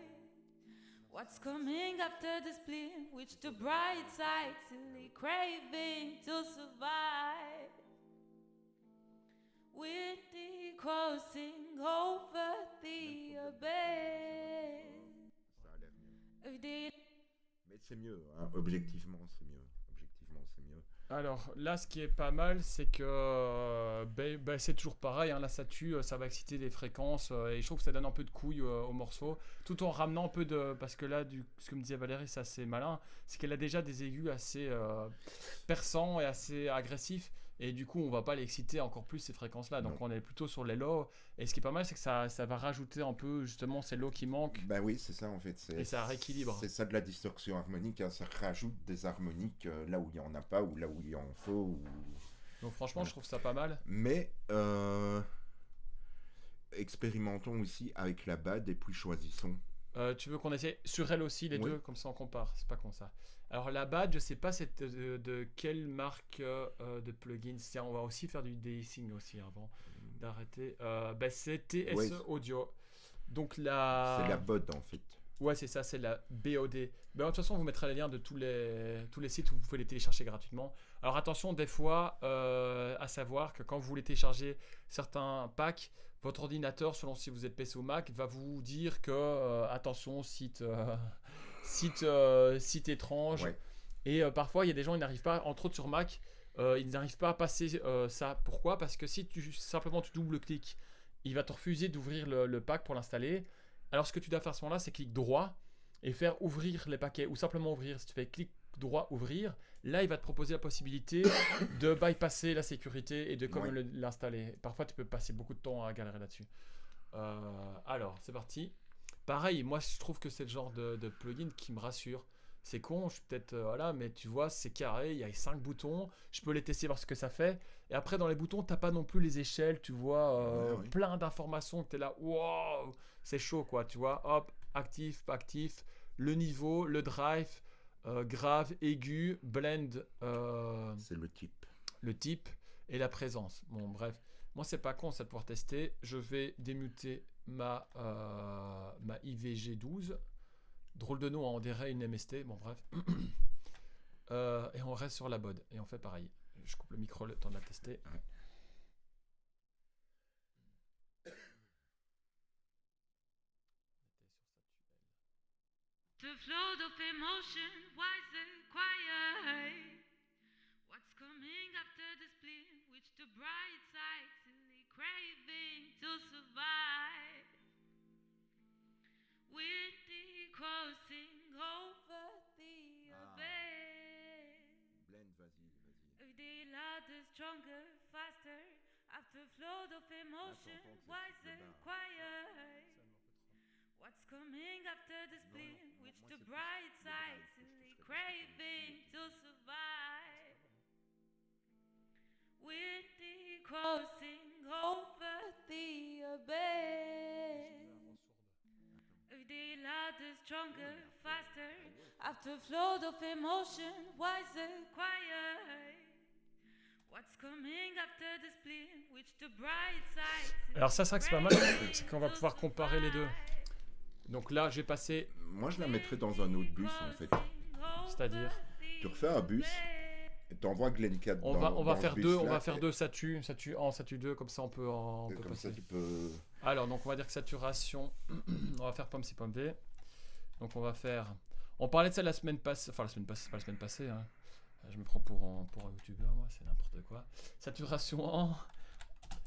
What's coming after the spleen? Which the bright side, silly craving to survive. Windy crossing over the abyss. Ça a l'air mieux. A day Mais c'est mieux, hein. Objectivement, c'est mieux. Objectivement, c'est mieux. Alors là, ce qui est pas mal, c'est que c'est toujours pareil. Hein, la statue, ça va exciter les fréquences et je trouve que ça donne un peu de couille au morceau, tout en ramenant un peu de. Parce que là, ce que me disait Valérie, c'est assez malin, c'est qu'elle a déjà des aigus assez perçants et assez agressifs. Et du coup, on va pas l'exciter encore plus ces fréquences-là. Donc, Non. on est plutôt sur les lows. Et ce qui est pas mal, c'est que ça va rajouter un peu justement ces lows qui manquent. Ben oui, c'est ça en fait. Et ça rééquilibre. C'est ça de la distorsion harmonique. Hein. Ça rajoute des harmoniques là où il n'y en a pas ou là où il y en faut. Donc, franchement, je trouve ça pas mal. Mais expérimentons aussi avec la BAD et puis choisissons. Tu veux qu'on essaie sur elle aussi les Oui. deux, comme ça on compare, c'est pas con ça. Alors la BAD, je sais pas c'est de quelle marque de plugins. Tiens, on va aussi faire du de-icing aussi avant d'arrêter. C'est TSE Ouais. Audio. Donc la... C'est la BOD en fait. Ouais, c'est ça, c'est la BOD. De toute façon, on vous mettra les liens de tous les sites où vous pouvez les télécharger gratuitement. Alors attention, des fois, à savoir que quand vous voulez télécharger certains packs, votre ordinateur, selon si vous êtes PC ou Mac, va vous dire que, attention, site étrange. Ouais. Et parfois, il y a des gens, ils n'arrivent pas, entre autres sur Mac, ils n'arrivent pas à passer ça. Pourquoi ? Parce que si simplement tu double-cliques, il va te refuser d'ouvrir le pack pour l'installer. Alors, ce que tu dois faire à ce moment-là, c'est clic droit et faire ouvrir les paquets ou simplement ouvrir. Si tu fais clic droit, ouvrir, là, il va te proposer la possibilité de bypasser la sécurité et de quand même l'installer. Parfois, tu peux passer beaucoup de temps à galérer là-dessus. Alors, c'est parti. Pareil, moi, je trouve que c'est le genre de plugin qui me rassure. C'est con, je suis peut-être voilà, mais tu vois, c'est carré, il y a 5 boutons, je peux les tester voir ce que ça fait. Et après, dans les boutons, t'as pas non plus les échelles, tu vois, Ouais. plein d'informations que t'es là, wow, c'est chaud quoi, tu vois, hop, actif, pas actif, le niveau, le drive, grave, aigu, blend, C'est le type. le type et la présence. Bon, bref, moi c'est pas con ça de pouvoir tester. Je vais démuter ma IVG12. Drôle de nom, hein, on dirait une MST. Bon, bref. Et on reste sur la BOD. Et on fait pareil. Je coupe le micro, le temps de la tester. Ouais. The flow of emotion, wiser, quiet. What's coming after the spleen? Which the bright side, silly craving to survive. Windy crossing over the abyss. Blend, vas-y. A day louder, stronger, faster. After flood of emotion, wiser, quiet. What's coming after the spleen? Which the bright side, silly craving to survive. Windy crossing over the abyss. A day louder, stronger, faster. After flood of emotion, wiser, quiet. What's Alors ça, c'est vrai que c'est pas mal, c'est qu'on va pouvoir comparer les deux. Donc là, j'ai passé, Moi, je la mettrais dans un autre bus, en fait. c'est-à-dire, Tu refais un bus, et t'envoies Glencat on dans va ce faire deux, bus-là, on va faire et- deux statuts, statut 1, statut 2, comme ça on peut Comme passer. ça, tu peux... Alors, donc on va dire que saturation, on va faire pomme si pomme V. Donc on va faire, on parlait de ça la semaine passée, enfin la semaine passée, c'est pas la semaine passée, hein. Je me prends pour un youtubeur, moi, c'est n'importe quoi. Saturation 1,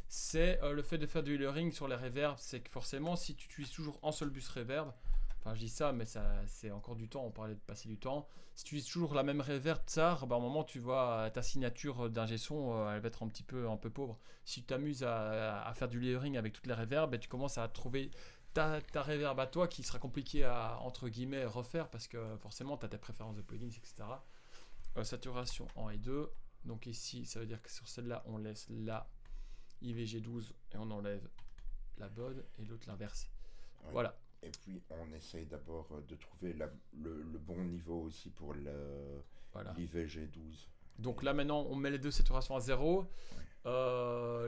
c'est le fait de faire du layering sur les reverbs. C'est que forcément, si tu utilises toujours un seul bus reverb, enfin je dis ça, mais ça, c'est encore du temps, on parlait de passer du temps. Si tu utilises toujours la même reverb, tsar, bah, à un moment, tu vois, ta signature d'ingé son, elle va être un peu pauvre. Si tu t'amuses à faire du layering avec toutes les reverbs, bah, tu commences à trouver ta reverb à toi qui sera compliqué à, entre guillemets, refaire parce que forcément, tu as tes préférences de plugins, etc. Saturation 1 et 2. Donc ici, ça veut dire que sur celle-là, on laisse la IVG12 et on enlève la bonne et l'autre l'inverse. Ouais. Voilà. Et puis, on essaye d'abord de trouver le bon niveau aussi pour Voilà. l'IVG12. Donc là maintenant, on met les deux saturations à 0.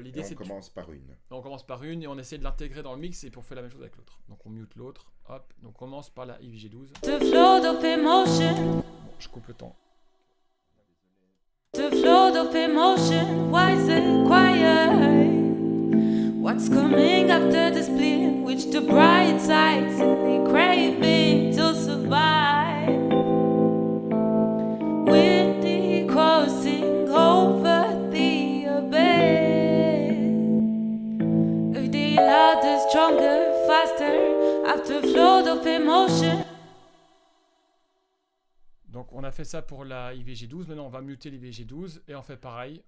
L'idée Et c'est on commence par une. on commence par une et on essaie de l'intégrer dans le mix et puis on fait la même chose avec l'autre. Donc on mute l'autre. Hop. Donc on commence par la IVG12. The flood of emotion, Bon, je coupe le temps. the flood of emotion, why is it quiet? What's coming after the split? Which the bright sides and the craving to survive. Windy crossing over the abyss. Every day louder, stronger, faster. After flood of emotion. Donc on a fait ça pour la IVG12. Maintenant on va muter l'IVG12 et on fait pareil.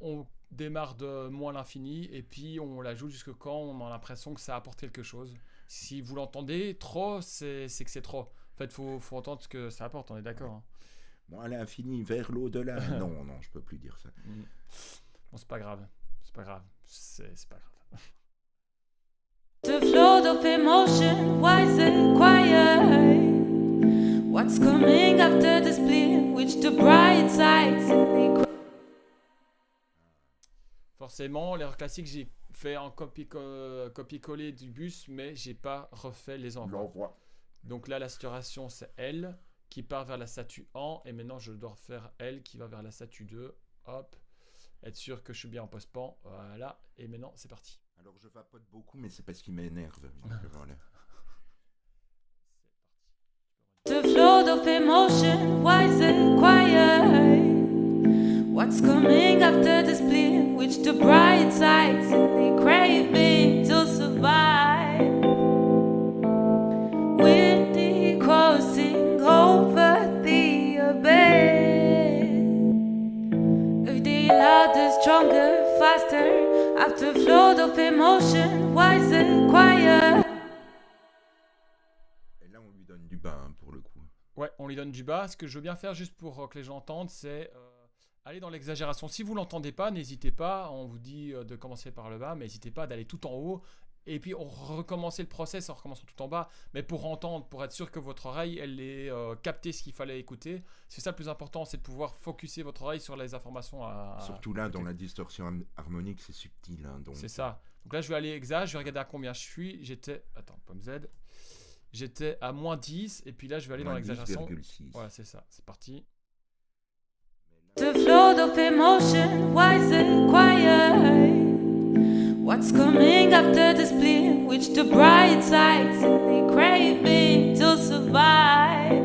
On démarre de moins l'infini et puis on la joue jusque quand on a l'impression que ça apporte quelque chose. Si vous l'entendez trop, c'est que c'est trop. En fait, faut entendre ce que ça apporte, on est d'accord, hein. Moi, à l'infini, vers l'au-delà. non, je peux plus dire ça. Bon, c'est pas grave. C'est pas grave. C'est pas grave. The flood of emotion, why is it quiet? What's coming after the split? Which the bright sides and the Forcément, l'erreur classique, j'ai fait un copier-coller du bus, mais j'ai pas refait les envois. L'envoi. Donc là, la saturation, c'est L qui part vers la statu 1 et maintenant je dois refaire L qui va vers la statu 2. Hop, être sûr que je suis bien en post-pan. Voilà, et maintenant c'est parti. Alors, je vapote beaucoup, mais c'est parce qu'il m'énerve. Donc, voilà. The flood of emotion, why is it quiet? What's coming after the split? Which the bright sides and the craving to survive. Windy crossing over the abyss. Every day louder, stronger, faster. After flood of emotion, why is it quiet? Et là, on lui donne du bain, pour le coup. Ouais, on lui donne du bas. Ce que je veux bien faire, juste pour que les gens entendent, c'est aller dans l'exagération. Si vous l'entendez pas, n'hésitez pas. On vous dit de commencer par le bas, mais n'hésitez pas d'aller tout en haut. Et puis on recommencer le process en recommençant tout en bas. Mais pour entendre, pour être sûr que votre oreille, elle ait capté ce qu'il fallait écouter. C'est ça le plus important, c'est de pouvoir focuser votre oreille sur les informations à Surtout là, écouter. dans la distorsion harmonique, c'est subtil. Hein, donc... C'est ça. Donc là, je vais aller exa, je vais regarder à combien je suis. J'étais, attends, pomme Z. J'étais à moins 10, et puis là, je vais aller dans Moins l'exagération. 10,6. Voilà, c'est ça, c'est parti. The flood of emotion, why is it quiet? What's coming after the split? Which the bright sides and the craving to survive.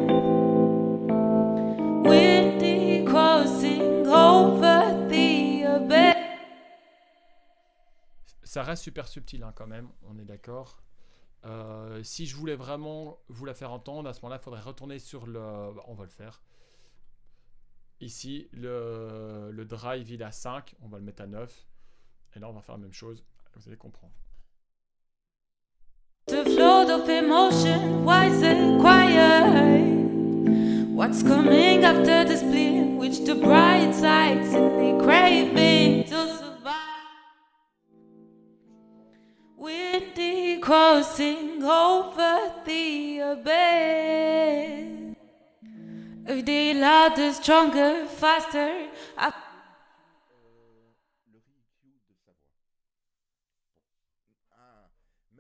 Windy crossing over the abyss. Ça reste super subtil hein, quand même, on est d'accord. Si je voulais vraiment vous la faire entendre, à ce moment-là, il faudrait retourner sur le... on va le faire. Ici, le drive, il est à 5, on va le mettre à 9. Et là, on va faire la même chose, vous allez comprendre. The flood of emotion, why is it quiet? What's coming after the split? Which the bright sides and the craving to survive. Windy crossing over the abyss. Every day louder, stronger, faster.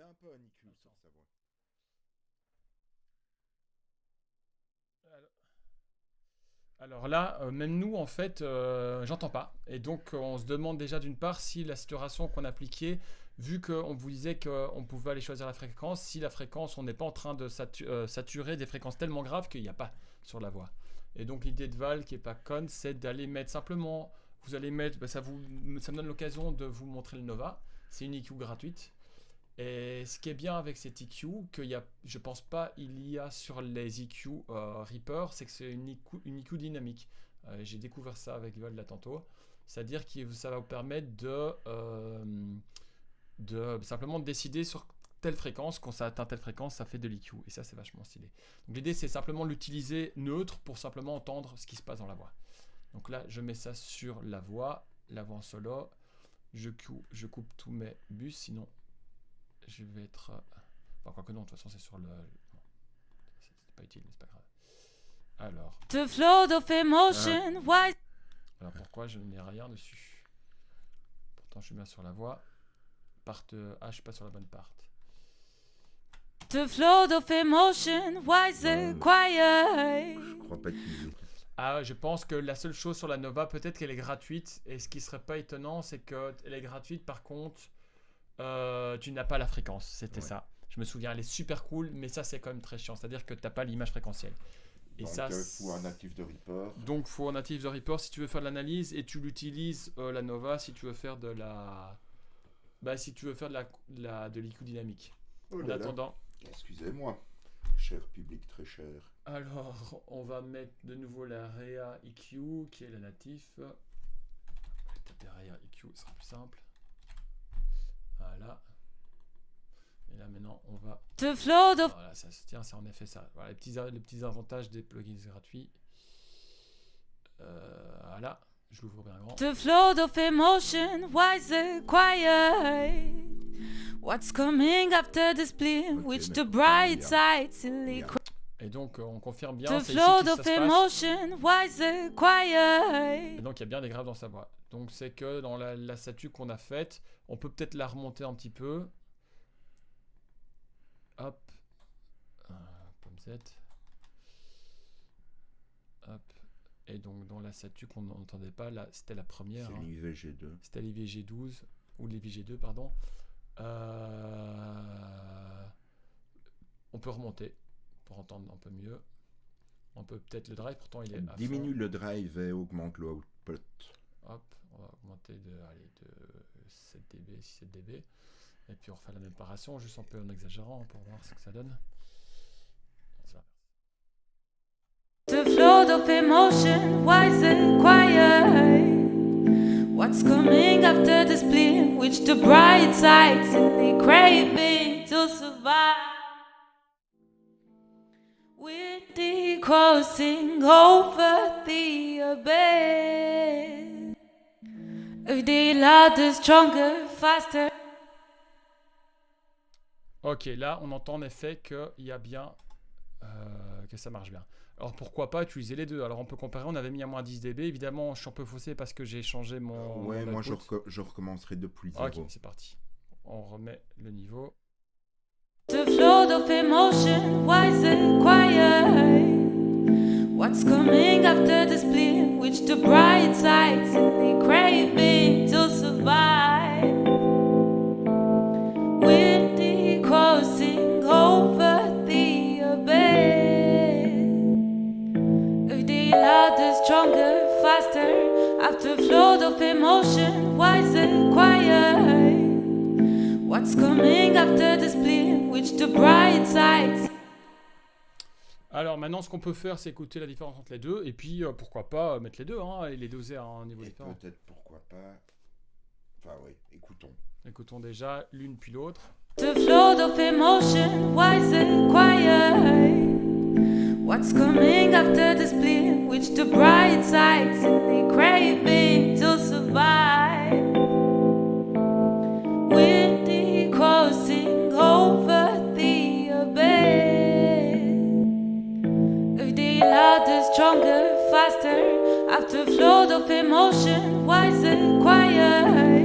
a un peu un IQ sur sa voix. Alors là, même nous, en fait, j'entends pas. Et donc, on se demande déjà d'une part si la saturation qu'on appliquait, vu qu'on vous disait qu'on pouvait aller choisir la fréquence, si la fréquence, on n'est pas en train de saturer des fréquences tellement graves qu'il n'y a pas sur la voix. Et donc, l'idée de Val, qui est pas conne, c'est d'aller mettre simplement, vous allez mettre, ça me donne l'occasion de vous montrer le Nova. C'est une EQ gratuite. Et ce qui est bien avec cette EQ, je pense pas il y a sur les EQ Reaper, c'est que c'est une EQ dynamique. J'ai découvert ça avec Val là tantôt. C'est-à-dire que ça va vous permettre de simplement décider sur telle fréquence, quand ça atteint telle fréquence, ça fait de l'EQ. Et ça, c'est vachement stylé. Donc l'idée, c'est simplement l'utiliser neutre pour simplement entendre ce qui se passe dans la voix. Donc là, je mets ça sur la voix en solo. Je coupe tous mes bus, sinon je vais être... Enfin, quoi que non, de toute façon, c'est sur le... Bon, c'est pas utile, mais c'est pas grave. Alors... The flow of emotion, why? Alors, pourquoi je n'ai rien dessus? Pourtant, je suis bien sur la voix. Je suis pas sur la bonne part. The flow of emotion, why the quiet? Je crois pas qu'il... Je pense que la seule chose sur la Nova, peut-être qu'elle est gratuite. Et ce qui serait pas étonnant, c'est qu'elle est gratuite, par contre... tu n'as pas la fréquence, c'était ça. Je me souviens, elle est super cool, mais ça c'est quand même très chiant, c'est-à-dire que tu n'as pas l'image fréquentielle. Et donc ça, faut un natif de Reaper. Donc faut un natif de Reaper si tu veux faire de l'analyse, et tu l'utilises la Nova si tu veux faire de la... si tu veux faire de l'EQ dynamique. Oh En là attendant... là. Excusez-moi, cher public très cher. Alors, on va mettre de nouveau la Rea EQ, qui est la natif. Je vais taper Rea EQ, ce sera plus simple. Voilà. Et là maintenant on va... The flow of... Voilà, ça se tient, c'est en effet ça. Voilà les petits avantages des plugins gratuits. Voilà, je l'ouvre bien grand. The flow of emotion, why the quiet? What's coming after the spleen? Which the bright side silly... Et donc on confirme bien, The c'est flow ici que ça of se passe. emotion, why the quiet? Et donc il y a bien des graves dans sa voix. Donc c'est que dans la statue qu'on a faite, on peut peut-être la remonter un petit peu. Hop. Pomme Z. Hop. Et donc dans la statue qu'on n'entendait pas, là c'était la première. C'est l'IVG2. C'était l'IVG12, ou l'IVG2, pardon. On peut remonter pour entendre un peu mieux. On peut peut-être le drive, pourtant il est à Diminue fond. le drive et augmente le output. Hop, on va augmenter de 7 dB, 6-7 dB. Et puis on refait la même opération, juste un peu en exagérant pour voir ce que ça donne. Ça. The flow of emotion, why the quiet? What's coming after the spleen? Which the bright side silly craving to survive? With the crossing over the abyss, every day louder, stronger, faster. Ok, là on entend en effet qu'il y a bien, que ça marche bien. Alors pourquoi pas utiliser les deux? Alors on peut comparer, on avait mis à moins 10 dB, évidemment je suis un peu faussé parce que j'ai changé mon... Ouais, mon moi output. je recommencerai depuis le 0. Ok, c'est parti. On remet le niveau. The flow of emotion, why the quiet? What's coming after the spleen? Which the bright side silly craving to survive? With the crossing over the abyss, every day louder, stronger, faster. After flow of emotion, why the quiet? What's coming after the spleen? Which the bright sides? Alors maintenant ce qu'on peut faire c'est écouter la différence entre les deux et puis pourquoi pas mettre les deux et les doser à un niveau Et différent. peut-être pourquoi pas... Enfin oui, écoutons. Écoutons déjà l'une puis l'autre. The flow of emotion, why the quiet? What's coming after the spleen? Which the bright sides silly craving to survive? With the crossing over the abyss, every day louder, stronger, faster. After flow of emotion, why the quiet?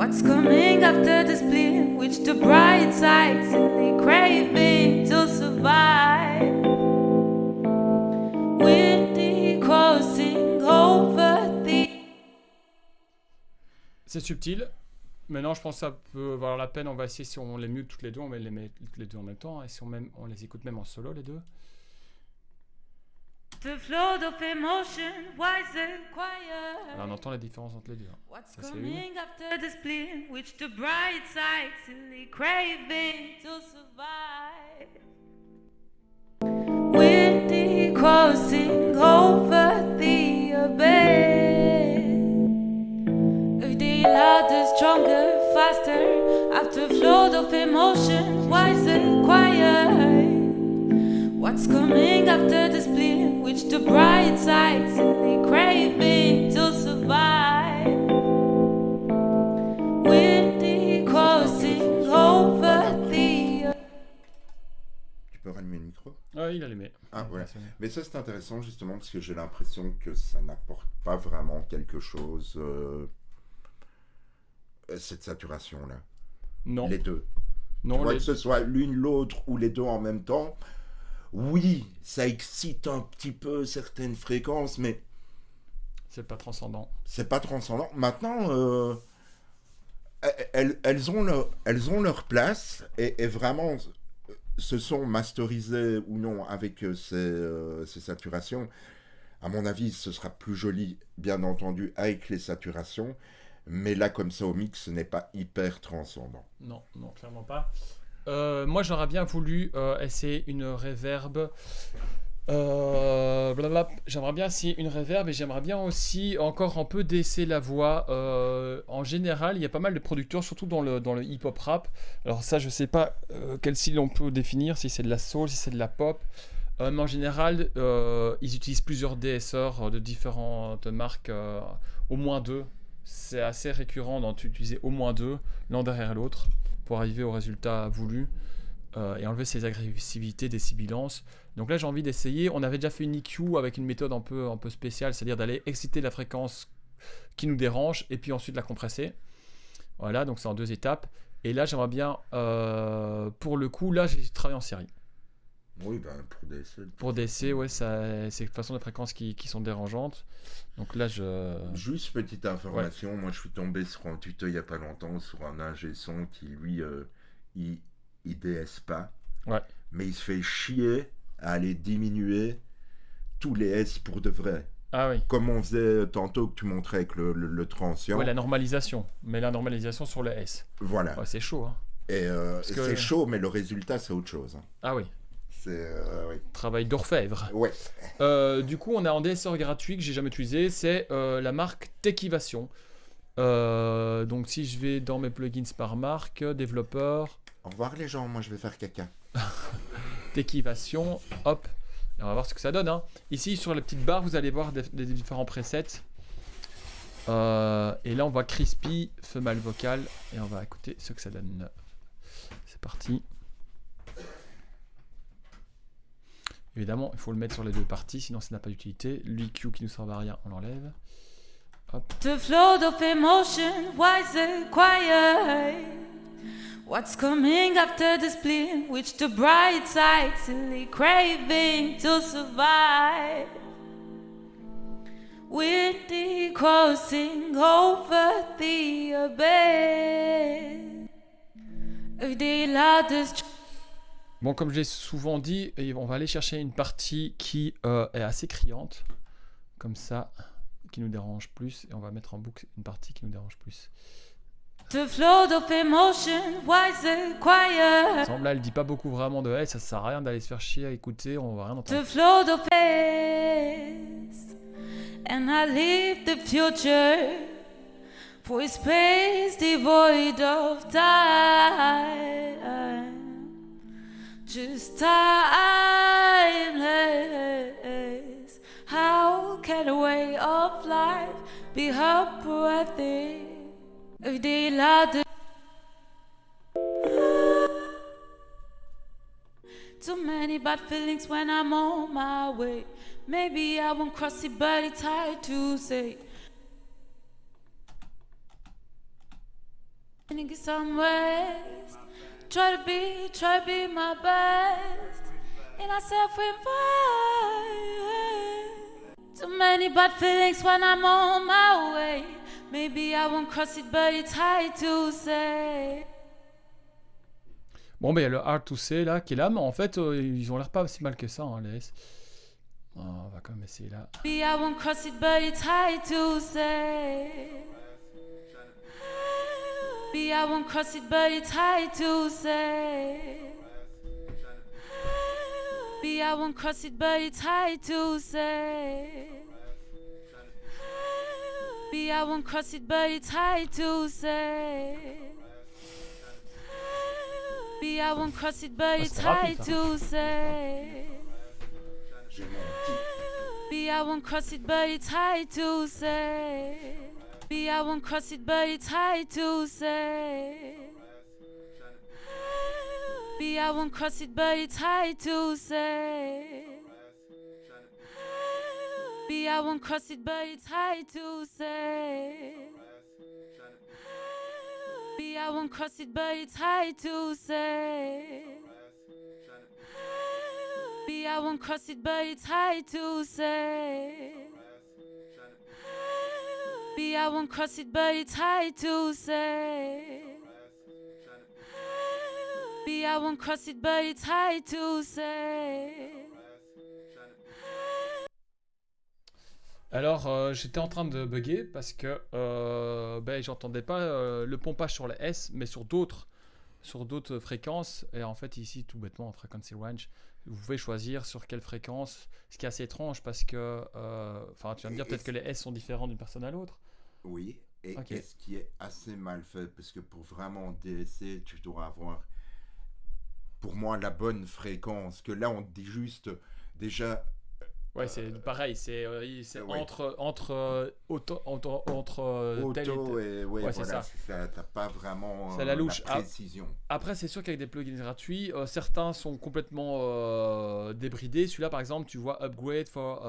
What's coming after the spleen, which the bright side simply craving to survive. Windy crossing over the. C'est subtil. Maintenant, je pense que ça peut valoir la peine. On va essayer si on les mute toutes les deux. On les met toutes les deux en même temps. Et si on les écoute même en solo, les deux. The flow of emotion, wise and quiet. Alors, on entend la différence entre les deux. What's Ça, c'est coming after the spleen, which the bright side silly craving to survive. Windy crossing over the abyss. A day louder, stronger, faster. After flood of emotion, wise and quiet. What's coming after the spleen, which the bright side simply craving to survive. Windy crossing over the. Tu peux rallumer le micro? Ouais, il a allumé. Ah, voilà. C'est bon. Mais ça, c'est intéressant justement parce que j'ai l'impression que ça n'apporte pas vraiment quelque chose, cette saturation-là. Non. Les deux. Non, Tu vois, les- que ce soit l'une, l'autre ou les deux en même temps, oui, ça excite un petit peu certaines fréquences, mais c'est pas transcendant. c'est pas transcendant. Maintenant, elles ont leur place et vraiment se sont masterisées ou non avec ces saturations. À mon avis, ce sera plus joli, bien entendu, avec les saturations. Mais là, comme ça, au mix, ce n'est pas hyper transcendant. Non, non, clairement pas. Moi, j'aurais bien voulu essayer une reverb. Blablabla. J'aimerais bien essayer une reverb et j'aimerais bien aussi encore un peu d'essayer la voix. En général, il y a pas mal de producteurs, surtout dans le hip-hop rap. Alors ça, je sais pas quel style on peut définir, si c'est de la soul, si c'est de la pop. Mais en général, ils utilisent plusieurs DSR de différentes marques, au moins deux. C'est assez récurrent d'utiliser au moins deux, l'un derrière l'autre, pour arriver au résultat voulu et enlever ces agressivités, des sibilances. Donc là, j'ai envie d'essayer. On avait déjà fait une EQ avec une méthode un peu spéciale, c'est-à-dire d'aller exciter la fréquence qui nous dérange et puis ensuite la compresser. Voilà, donc c'est en 2 étapes. Et là, j'aimerais bien, pour le coup, là, j'ai travaillé en série. Oui, ben, pour des essais. Pour DC, ouais, c'est de façon de fréquences qui sont dérangeantes. Donc là, Juste petite information, moi je suis tombé sur un tuto il n'y a pas longtemps sur un ingé son qui lui, il DS pas, Ouais. mais il se fait chier à aller diminuer tous les S pour de vrai. Ah oui. Comme on faisait tantôt que tu montrais avec le transient. Ouais, la normalisation. Mais la normalisation sur le S. Voilà. Ouais, c'est chaud, hein. Et que- c'est chaud, mais le résultat c'est autre chose. Hein. Ah oui. C'est oui. Travail d'orfèvre. Ouais. Du coup, on a un DSR gratuit que j'ai jamais utilisé, c'est la marque Techivation. Donc, si je vais dans mes plugins par marque, développeur, Au revoir les gens, moi je vais faire caca. Techivation, hop, et on va voir ce que ça donne. Hein. Ici, sur la petite barre, vous allez voir des différents presets. Et là, on voit Crispy, femelle vocale, et on va écouter ce que ça donne. C'est parti. Évidemment, il faut le mettre sur les deux parties, sinon ça n'a pas d'utilité. L'EQ qui nous sert à rien, on l'enlève. Hop. The flow of emotion, wise and quiet. What's coming after the spleen, which the bright side silly craving to survive. Windy crossing over the abyss. A day loudest. Bon, comme je l'ai souvent dit, on va aller chercher une partie qui est assez criante, comme ça, qui nous dérange plus, et on va mettre en boucle une partie qui nous dérange plus. The flow of emotion, wise and quiet. Là, elle dit pas beaucoup vraiment de hey, ça sert à rien d'aller se faire chier à écouter, on va rien entendre. The flow of past, and I leave the future for a space devoid of time. Just timeless. How can a way of life be poetic? A day louder. Too many bad feelings when I'm on my way. Maybe I won't cross it, but it's hard to say. and get some rest. Try to be my best. And I self-invite. Too many bad feelings when I'm on my way. Maybe I won't cross it, but it's hard to say. Bon, ben il y a le Hard to Say là qui est là, mais en fait, ils ont l'air pas si mal que ça, hein, les S. On va quand même essayer là. Maybe I won't cross it, but it's hard to say. Maybe I won't cross it, but it's hard to say. Maybe I won't cross it, but it's hard to say. Maybe I won't cross it, but it's hard to say. Maybe I won't cross it, but it's hard to say. Maybe I won't cross it, but it's hard to say. Maybe I won't cross it, but it's hard to say. Maybe I won't cross it, but it's hard to say. Maybe I won't cross it, but it's hard to say. Maybe I won't cross it, but it's hard to say. Maybe I won't cross it, but it's hard to say. Maybe I won't cross it, but it's hard to say. Maybe I won't cross it, but it's hard to say. Alors, j'étais en train de bugger parce que j'entendais pas le pompage sur les S, mais sur d'autres fréquences. Et en fait, ici, tout bêtement, en frequency range, vous pouvez choisir sur quelle fréquence. Ce qui est assez étrange parce que, tu vas me dire peut-être que les S sont différents d'une personne à l'autre. Oui, et Ok. ce qui est assez mal fait, parce que pour vraiment DSC, tu dois avoir, pour moi, la bonne fréquence. Que là, on dit juste, déjà, Ouais, c'est pareil, c'est ouais. entre tel et auto tel. et Ouais, c'est voilà, ça. c'est ça, t'as pas vraiment C'est la louche. Ah. précision. Après, c'est sûr qu'avec des plugins gratuits, certains sont complètement débridés. Celui-là, par exemple, tu vois Upgrade for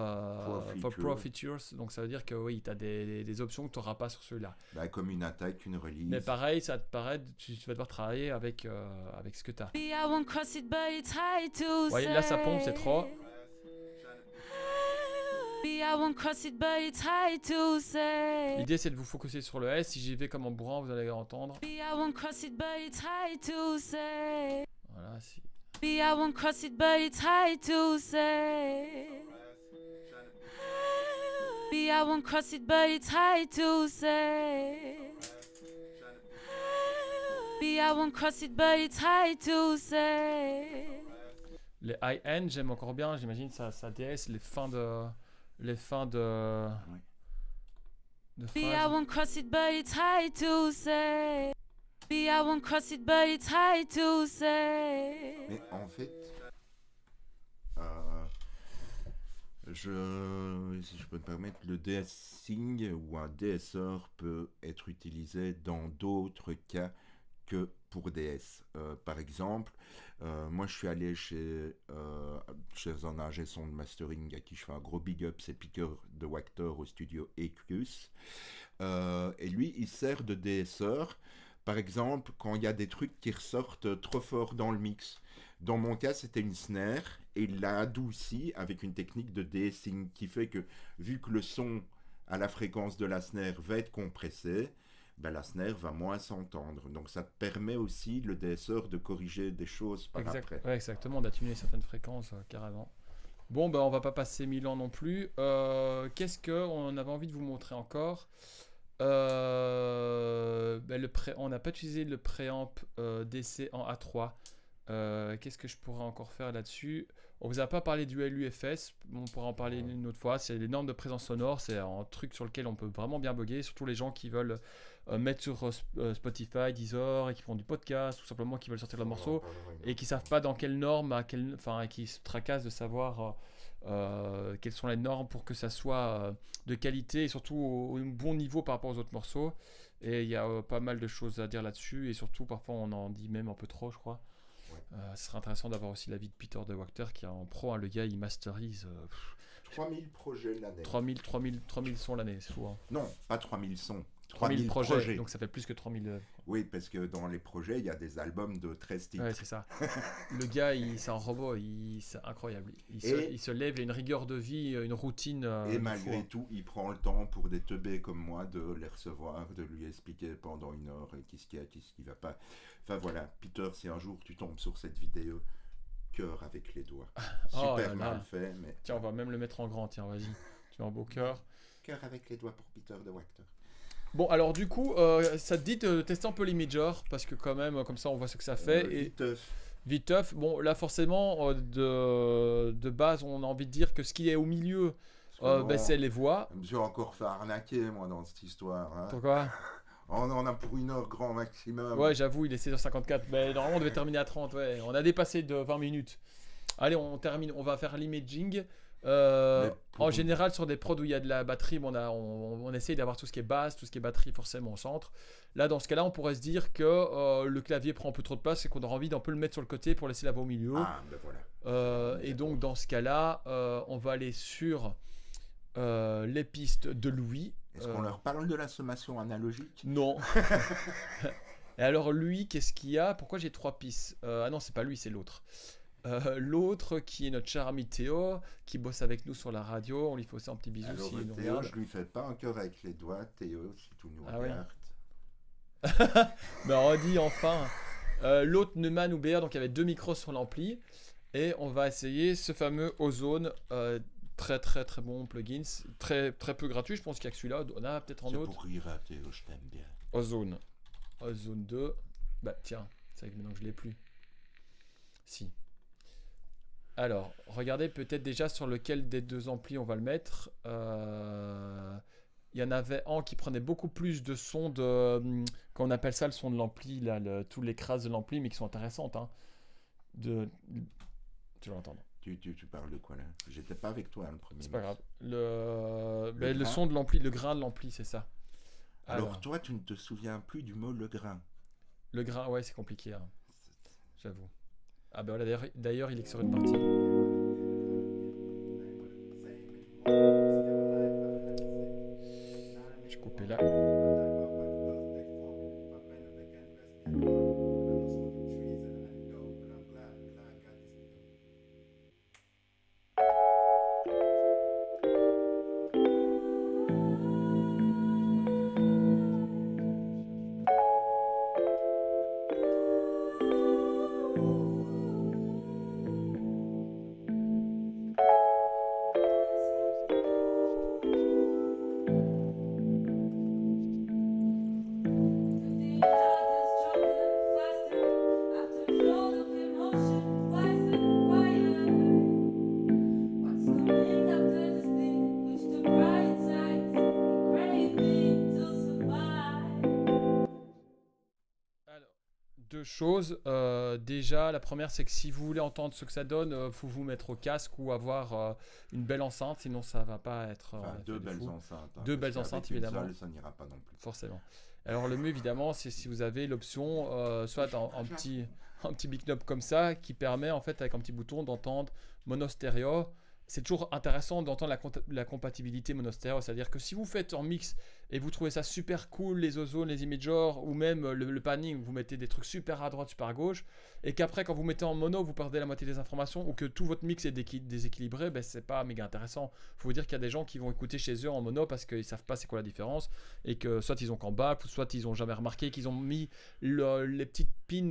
Pro Features. Donc, ça veut dire que oui, tu as des options que tu n'auras pas sur celui-là. Bah, comme une attaque, une release. Mais pareil, ça te paraît, tu vas devoir travailler avec ce que tu as. Maybe I won't cross it, but it's hard to Ouais, là, ça pompe, c'est trop. Maybe I won't cross it, but it's hard to say. L'idée, c'est de vous focuser sur le S. Si j'y vais comme en bourrant, vous allez entendre. Maybe I won't cross it, but it's hard to say. Voilà, si. Maybe I won't cross it, but it's hard to say. Maybe I won't cross it, but it's hard to say. Maybe I won't cross it, but it's hard to say. Les high-end, j'aime encore bien. J'imagine ça DS, les fins de Oui. Maybe I phrases. won't cross it, but it's hard to say. Maybe I won't cross it, but it's hard to say. Mais en fait, si je peux me permettre, le DSing ou un DSR peut être utilisé dans d'autres cas que pour DS. Par exemple, moi je suis allé chez un ingé son de mastering à qui je fais un gros big up, c'est Picker de Wactor au studio Ecus. Et lui, il sert de DSR, par exemple, quand il y a des trucs qui ressortent trop fort dans le mix. Dans mon cas, c'était une snare et il l'a adouci avec une technique de de-essing qui fait que, vu que le son à la fréquence de la snare va être compressé, ben la snare va moins s'entendre. Donc ça te permet aussi, le DSR, de corriger des choses par après. Ouais, exactement, d'atténuer certaines fréquences, carrément. Bon, on va pas passer 1000 ans non plus. Qu'est-ce qu'on avait envie de vous montrer encore? On n'a pas utilisé le préamp DC en A3. Qu'est-ce que je pourrais encore faire là-dessus? On vous a pas parlé du LUFS, on pourra en parler une autre fois. C'est les normes de présence sonore, c'est un truc sur lequel on peut vraiment bien bugger, surtout les gens qui veulent mettre sur Spotify, Deezer et qui font du podcast, ou simplement qui veulent sortir leur morceau et qui savent pas dans quelle norme, et qui se tracassent de savoir quelles sont les normes pour que ça soit de qualité et surtout au bon niveau par rapport aux autres morceaux. Et il y a pas mal de choses à dire là-dessus, et surtout parfois on en dit même un peu trop, je crois. Ce serait intéressant d'avoir aussi l'avis de Peter de Wachter qui est en pro, hein, le gars il masterise 3000 projets l'année. 3000 sons l'année, c'est fou. Hein. Non, pas 3000 sons. 3000 projets, donc ça fait plus que 3000. Oui, parce que dans les projets, il y a des albums de 13 titres. Ouais, c'est ça. Le gars, c'est un robot, c'est incroyable. Il se lève, il a une rigueur de vie, une routine. Et malgré tout, il prend le temps pour des teubés comme moi de les recevoir, de lui expliquer pendant 1 heure qu'est-ce qu'il y a, qu'est-ce qui va pas. Enfin voilà, Peter, si un jour tu tombes sur cette vidéo, cœur avec les doigts. Super mal fait, mais... Tiens, on va même le mettre en grand, tiens, vas-y. Tu as un beau cœur. Cœur avec les doigts pour Peter de Wachter. Bon, alors du coup, ça te dit de tester un peu l'Imager, parce que quand même, comme ça, on voit ce que ça fait. Viteuf. Bon, là, forcément, de base, on a envie de dire que ce qui est au milieu, c'est les voix. Je me suis encore fait arnaquer, moi, dans cette histoire. Hein. Pourquoi ? On en a pour 1 heure grand maximum. Ouais, j'avoue, il est 16h54, mais normalement, on devait terminer à 30, ouais. On a dépassé de 20 minutes. Allez, on termine, on va faire l'imaging. En général, sur des prods où il y a de la batterie, on essaye d'avoir tout ce qui est basse, tout ce qui est batterie forcément au centre. Là, dans ce cas-là, on pourrait se dire que le clavier prend un peu trop de place et qu'on aura envie d'un peu le mettre sur le côté pour laisser la voix au milieu. Ah, ben voilà. Et donc, dans ce cas-là, on va aller sur les pistes de Louis. Est-ce qu'on leur parle de la sommation analogique ? Non. Et alors, lui, qu'est-ce qu'il y a ? Pourquoi j'ai 3 pistes ? Ah non, c'est pas lui, c'est l'autre. L'autre qui est notre cher ami Théo, qui bosse avec nous sur la radio, on lui fait aussi un petit bisou. Alors, s'il nous Théo, regarde. je lui fais pas un cœur avec les doigts, Théo, si tu nous regardes. Ben redis enfin. L'autre Neumann ou BR, donc il y avait 2 micros sur l'ampli, et on va essayer ce fameux Ozone, très très très bon plugin, très très peu gratuit, je pense qu'il y a que celui-là, on a peut-être un C'est autre. pour rire à Théo, je t'aime bien. Ozone 2, bah tiens, c'est vrai que maintenant que je l'ai plus. Si. Alors, regardez peut-être déjà sur lequel des 2 amplis on va le mettre. Il y en avait un qui prenait beaucoup plus de son de... Qu'on appelle ça le son de l'ampli, là, tous les crasses de l'ampli, mais qui sont intéressantes. Hein, tu vas entendre. Tu parles de quoi là ? J'étais pas avec toi le premier. C'est pas grave. Le son de l'ampli, le grain de l'ampli, c'est ça. Alors toi, tu ne te souviens plus du mot le grain. Le grain, ouais, c'est compliqué. Hein. J'avoue. Ah ben voilà, d'ailleurs, il est sur une partie. Je vais couper là. Choses. Déjà, la première, c'est que si vous voulez entendre ce que ça donne, faut vous mettre au casque ou avoir une belle enceinte, sinon ça va pas être. Enfin, 2 belles enceintes. Hein, 2 belles enceintes, évidemment. Seule, ça n'ira pas non plus. Forcément. Alors, le mieux, évidemment, c'est si vous avez l'option, soit un petit big knob comme ça, qui permet, en fait, avec un petit bouton, d'entendre mono stéréo. C'est toujours intéressant d'entendre la compatibilité mono-stéréo, c'est-à-dire que si vous faites en mix et vous trouvez ça super cool, les ozones, les imagers, ou même le panning, vous mettez des trucs super à droite, super à gauche, et qu'après quand vous mettez en mono, vous perdez la moitié des informations, ou que tout votre mix est déséquilibré, ben c'est pas méga intéressant. Faut vous dire qu'il y a des gens qui vont écouter chez eux en mono parce qu'ils savent pas c'est quoi la différence, et que soit ils ont qu'en bas, soit ils ont jamais remarqué qu'ils ont mis les petites pins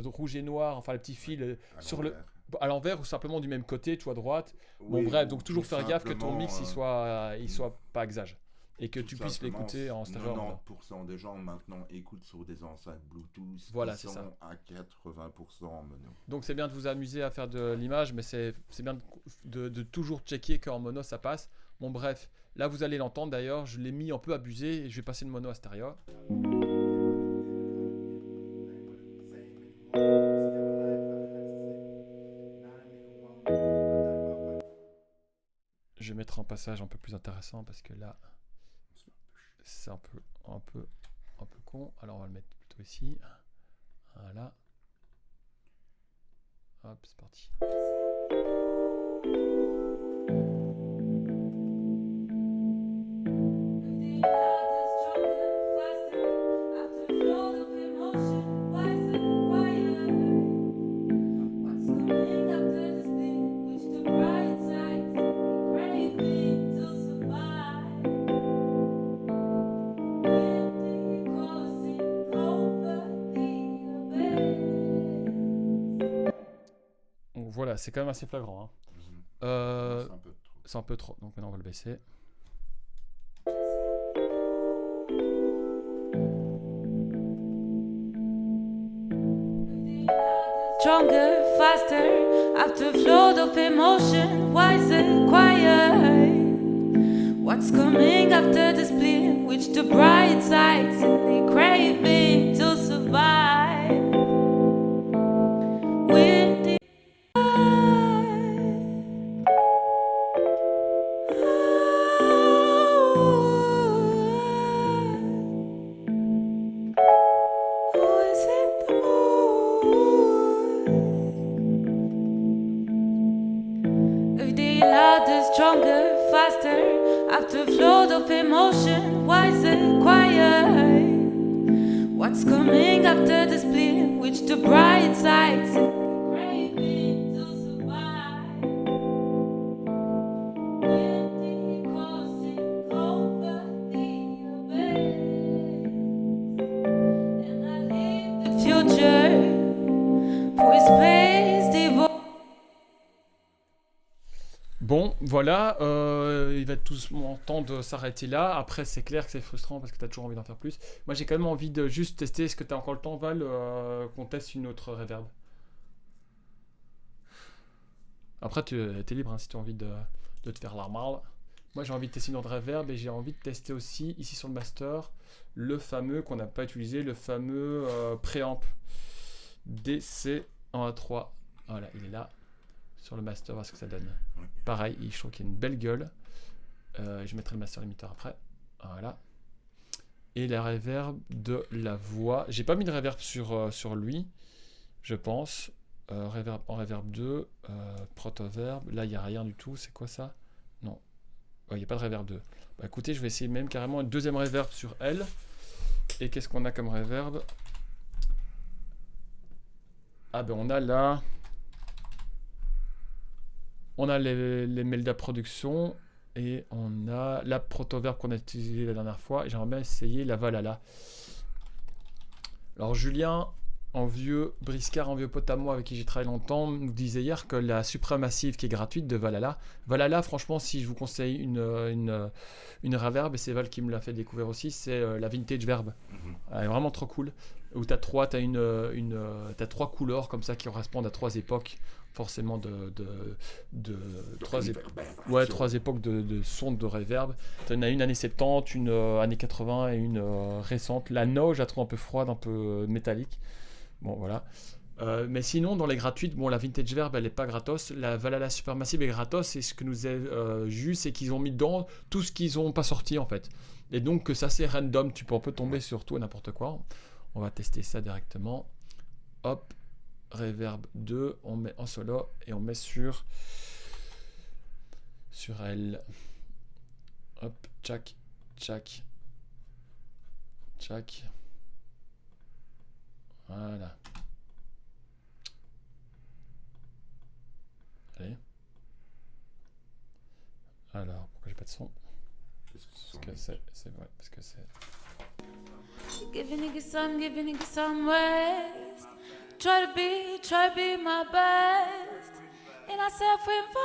rouges et noirs, enfin les petits fils sur le... à l'envers ou simplement du même côté, tu vois, droite. Oui, bon bref, donc toujours faire gaffe que ton mix il soit pas exagé et que tu puisses l'écouter en stéréo. 90% des gens maintenant écoutent sur des enceintes Bluetooth qui sont ça. à 80% en mono. Donc c'est bien de vous amuser à faire de l'image, mais c'est bien de toujours checker qu'en mono ça passe. Bon bref, là vous allez l'entendre d'ailleurs, je l'ai mis un peu abusé et je vais passer de mono à stéréo. Je vais mettre un passage un peu plus intéressant parce que là, c'est un peu con. Alors on va le mettre plutôt ici. Voilà. Hop, c'est parti. voilà, c'est quand même assez flagrant. Hein. C'est un peu trop. C'est un peu trop, donc maintenant on va le baisser. Stronger, faster, after flood of emotion, wiser, quiet. What's coming after the split? Which the bright sides simply craving to survive. With the who is in the mood? Every day louder, stronger, faster. After flood of emotion, wiser, quiet. What's coming after the split? Which the bright sides craving to survive. Empty crossing over the abyss, and I leave the future for a space devoid. Bon, voilà, il va tout mon temps de s'arrêter là. Après, c'est clair que c'est frustrant parce que tu as toujours envie d'en faire plus. Moi, j'ai quand même envie de juste tester. Est-ce que tu as encore le temps, Val, qu'on teste une autre reverb? Après, tu es libre hein, si tu as envie de te faire la malle. Moi, j'ai envie de tester une autre reverb et j'ai envie de tester aussi, ici sur le master, le fameux qu'on n'a pas utilisé, le fameux préamp DC en A3. Voilà, il est là. Sur le master, voir ce que ça donne. Ouais. Pareil, je trouve qu'il y a une belle gueule. Je mettrai le master limiter après. Voilà. Et la reverb de la voix. J'ai pas mis de reverb sur lui, je pense. Reverb en reverb 2. Protoverb. Là, il n'y a rien du tout. C'est quoi ça? Non. Il n'y a pas de reverb 2. Bah, écoutez, je vais essayer même carrément une deuxième reverb sur elle. Et qu'est-ce qu'on a comme reverb? Ah ben on a là. On a les Melda Production et on a la Protoverb qu'on a utilisée la dernière fois. Et j'aimerais bien essayer la Valhalla. Alors Julien, en vieux briscard, en vieux pote à moi avec qui j'ai travaillé longtemps, nous disait hier que la Supramassive qui est gratuite de Valhalla, franchement, si je vous conseille une reverb, et c'est Val qui me l'a fait découvrir aussi, c'est la Vintage Verb. Elle est vraiment trop cool. Où t'as trois couleurs comme ça qui correspondent à trois époques. Forcément trois époques de sons de reverb. Tu en as une années 70, une années 80 et une récente. La No, je la trouve un peu froide, un peu métallique. Bon, voilà. Mais sinon, dans les gratuites, bon, la Vintage Verb, elle n'est pas gratos. La Valhalla Supermassive est gratos. Et ce que nous est juste, c'est qu'ils ont mis dedans tout ce qu'ils n'ont pas sorti, en fait. Et donc, ça, c'est random. Tu peux un peu tomber sur tout et n'importe quoi. On va tester ça directement. Hop. Reverb 2, on met en solo et on met sur elle. Hop, tchac, tchac, tchac. Voilà. Allez. Alors, pourquoi j'ai pas de son? Parce que c'est vrai, parce que c'est... Give a nigga some rest. Try to be my best. And I self-invite.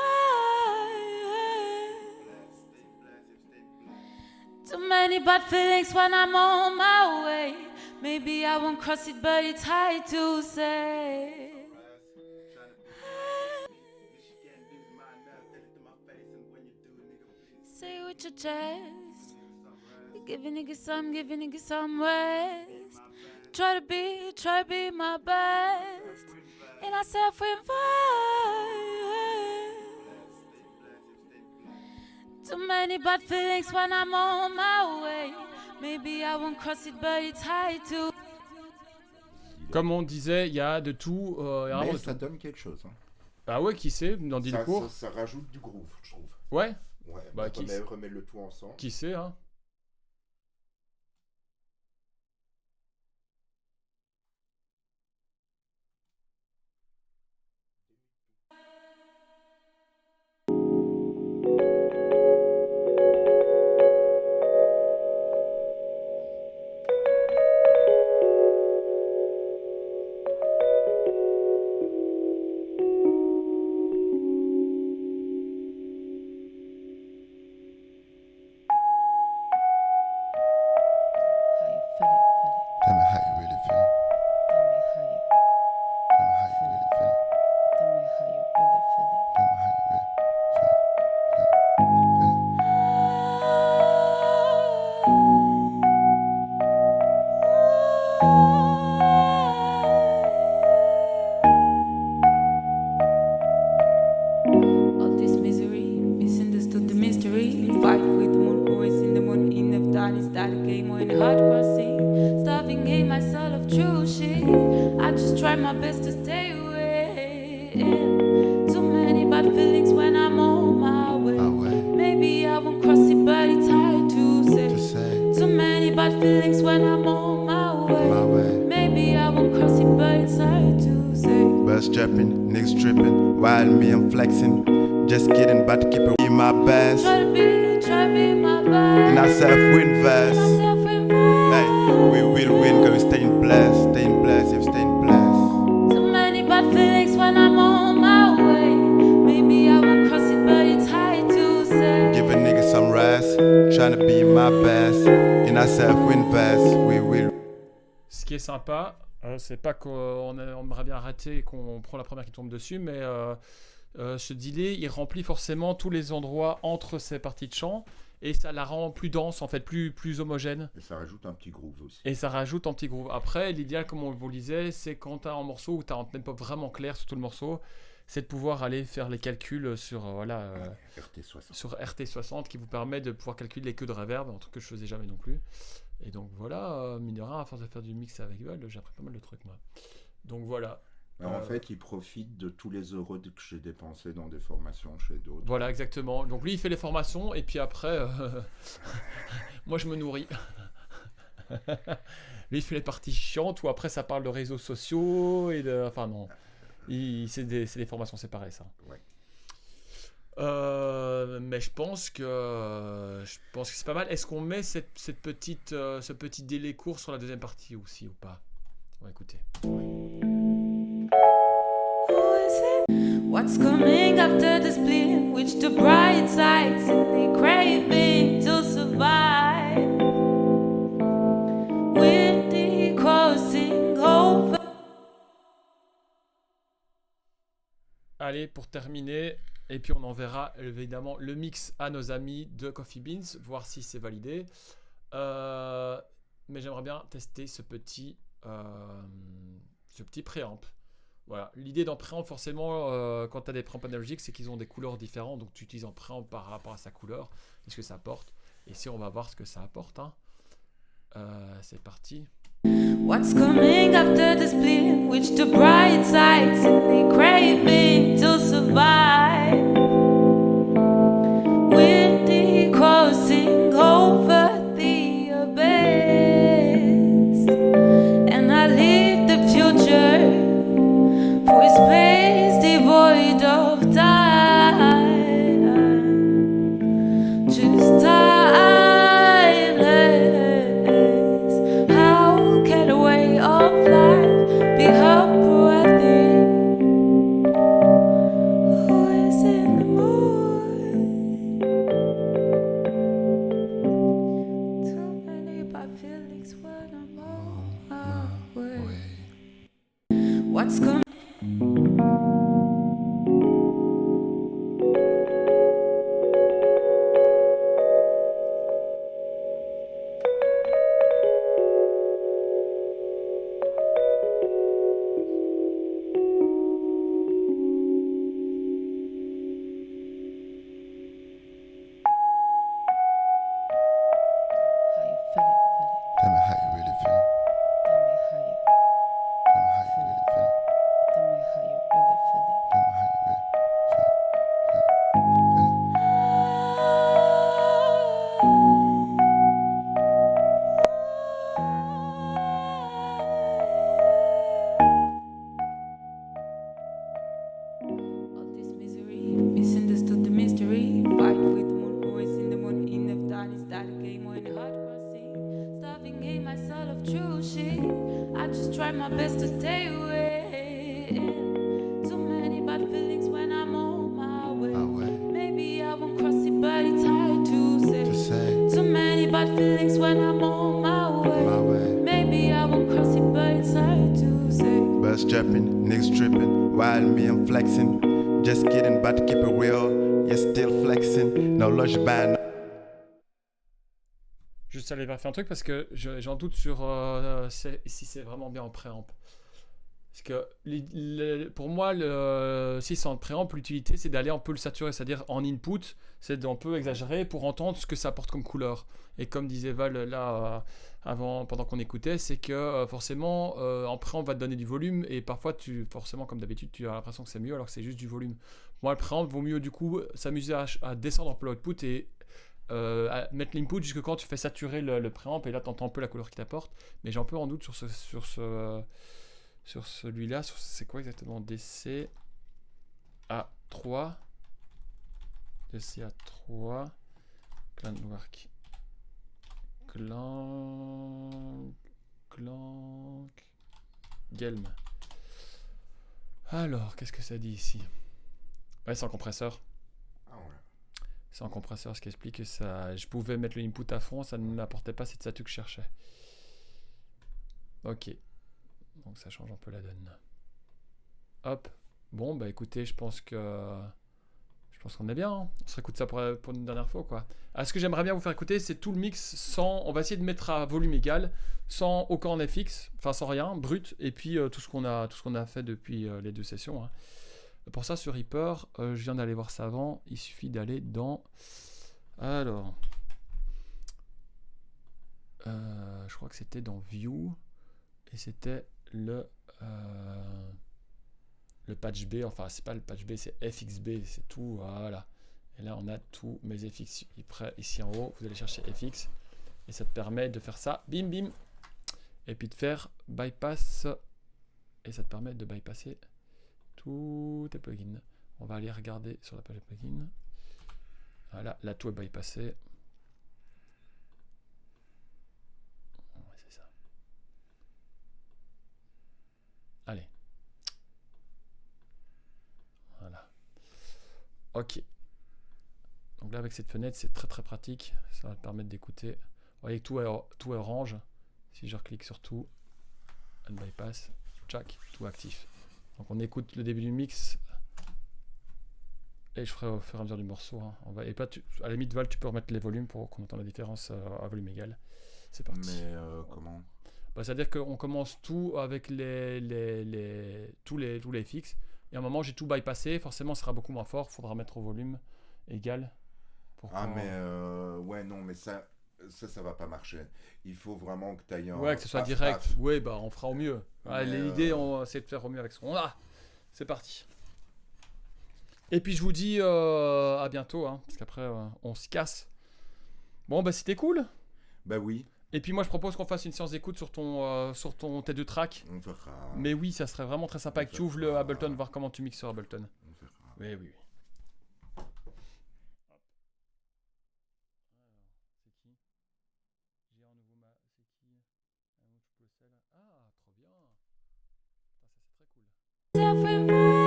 Too many bad feelings when I'm on my way. Maybe I won't cross it, but it's hard to say. Say with your chest. Give a nigga some rest. Try to be my best. And I self-invite. Too many bad feelings when I'm on my way. Maybe I won't cross it, but it's hard to. Comme on disait, il y a de tout. Y a Mais de ça tout. donne quelque chose. Hein. Ah ouais, qui sait, dans Dilcourt. Ça rajoute du groove, je trouve. Ouais, Ouais, Bah, remet le tout ensemble. qui sait, hein. All this misery, misunderstood the mystery. Fight with the moon, always in the moon. Enough time is that a game or in a hard crossing. Starving game, my soul of true shit. I just try my best to stay away. Too many bad feelings when I'm on my way. Maybe I won't cross it, but it's hard to say. Too many bad feelings when I'm on my way. Maybe I won't cross it, but it's hard to say. Bus jumping, niggas tripping, while me I'm flexing. Just kidding, but to keep it in my best. Try to be my best. And I self-win invest. Hey, we will win, cause we staying blessed, if staying blessed. Too many bad feelings when I'm on my way. Maybe I won't cross it, but it's hard to say. Give a nigga some rest, trying to be my best. And I self-invest, we will. Ce qui est sympa, c'est pas qu'on aimerait bien arrêter et qu'on prend la première qui tombe dessus, mais ce delay, il remplit forcément tous les endroits entre ces parties de chant et ça la rend plus dense, en fait, plus homogène. Et ça rajoute un petit groove aussi. Et ça rajoute un petit groove. Après, l'idéal, comme on vous le disait, c'est quand tu as un morceau où tu as un tempo vraiment clair sur tout le morceau, c'est de pouvoir aller faire les calculs sur, RT60. sur RT60 qui vous permet de pouvoir calculer les queues de reverb, un truc que je faisais jamais non plus. Et donc voilà, mine de rien, à force de faire du mix avec Gold, j'ai appris pas mal de trucs, moi. Donc voilà. En fait, il profite de tous les euros que j'ai dépensés dans des formations chez d'autres. Voilà, exactement. Donc lui, il fait les formations, et puis après, moi, je me nourris. Lui, il fait les parties chiantes, où après, ça parle de réseaux sociaux, et de... Enfin, non. C'est des formations séparées, ça. Ouais. Mais je pense que c'est pas mal. Est-ce qu'on met ce petit délai court sur la deuxième partie aussi, ou pas? On va écouter. What's coming after the split? Which the bright sides and the craving to survive. With the crossing over. Allez, pour terminer, et puis on enverra évidemment le mix à nos amis de Coffee Beans, voir si c'est validé. Mais j'aimerais bien tester ce petit préamp. Voilà. L'idée d'un préamp, forcément, quand tu as des préamps analogiques, c'est qu'ils ont des couleurs différentes. Donc tu utilises un préamp par rapport à sa couleur et ce que ça apporte. Et ici, on va voir ce que ça apporte. Hein. C'est parti. What's coming after the split? Which the bright sides and the craving to survive. With the crossing over the abyss. And I leave the future for a space devoid of time. Just timeless. How can a way of life be upworthy? Who is in the mood? Too many bad feelings when I'm on my way. What's coming? Tell me how you really feel. Tell me how you really feel. Tell me how you really feel. All this misery, misunderstood the mystery. Fight with the moon, always in the moon. Enough time is that a game or in a hard crossing. Starving game, my soul of true shit. I just try my best to stay away. Too many bad feelings when I'm on my way. Maybe I won't cross it, but it's hard to say. Too many bad feelings when I'm on my way. Maybe I won't cross it, but it's hard to say. Bus jumping, niggas tripping, while me I'm flexing. Just kidding, but to keep it real, you're still flexing. No lush band. Juste juste aller vérifier un truc parce que j'en doute sur si c'est vraiment bien en préamp. Parce que pour moi, si c'est en préamp, l'utilité c'est d'aller un peu le saturer, c'est-à-dire en input, c'est d'un peu exagérer pour entendre ce que ça apporte comme couleur. Et comme disait Val là avant, pendant qu'on écoutait, c'est que forcément en préamp va te donner du volume et parfois forcément comme d'habitude tu as l'impression que c'est mieux alors que c'est juste du volume. Moi le préamp vaut mieux du coup s'amuser à descendre un peu l'output et à mettre l'input jusque quand tu fais saturer le préamp et là tu entends un peu la couleur qu'il t'apporte. Mais j'ai un peu en doute sur celui-là, c'est quoi exactement? DC A3. DC A3. Clank. Gelm. Alors, qu'est-ce que ça dit ici? Ouais, c'est un compresseur. Ah ouais. C'est un compresseur, ce qui explique que ça, je pouvais mettre le input à fond, ça ne m'apportait pas cette satu que je cherchais. Ok. Donc ça change un peu la donne. Hop. Bon, bah écoutez, je pense qu'on est bien. Hein. On se réécoute ça pour une dernière fois, quoi. Ce que j'aimerais bien vous faire écouter, c'est tout le mix sans... On va essayer de mettre à volume égal, sans aucun FX, enfin sans rien, brut, et puis tout ce qu'on a fait depuis les 2 sessions. Hein. Pour ça, sur Reaper, je viens d'aller voir ça avant. Il suffit d'aller dans... Alors... je crois que c'était dans View, et c'était le patch B, enfin c'est pas le patch B, c'est FXB, c'est tout, voilà. Et là on a tous mes FX. Après, ici en haut, vous allez chercher FX, et ça te permet de faire ça, bim bim, et puis de faire bypass, et ça te permet de bypasser tous tes plugins. On va aller regarder sur la page de plugins. Voilà, là tout est bypassé. C'est ça. Allez. Voilà. Ok. Donc là avec cette fenêtre c'est très très pratique. Ça va te permettre d'écouter. Vous voyez que tout est orange. Si je reclique sur tout, un bypass, tchac, tout actif. Donc on écoute le début du mix. Et je ferai au fur et à mesure du morceau. Hein. Et pas à la limite Val, tu peux remettre les volumes pour qu'on entende la différence à volume égal. C'est parti. Mais comment? Bah, c'est-à-dire qu'on commence tout avec tous les FX. Et à un moment, j'ai tout bypassé. Forcément, ce sera beaucoup moins fort. Il faudra mettre au volume égal. Ouais, non, mais ça va pas marcher. Il faut vraiment que tu ailles Ouais, que ce soit direct. Ouais, bah, on fera au mieux. Ouais, l'idée, c'est de faire au mieux avec ce qu'on a. C'est parti. Et puis, je vous dis à bientôt. Hein, parce qu'après, on se casse. Bon, bah, c'était cool. Bah oui. Et puis moi je propose qu'on fasse une séance d'écoute sur ton T2 track. On fera. Mais oui, ça serait vraiment très sympa que tu ouvres le Ableton, voir comment tu mixes sur Ableton. On fera. Oui, oui, oui. C'est qui? J'ai un nouveau c'est qui? Un autre procès là. Ah, trop bien. Putain, ça c'est très cool.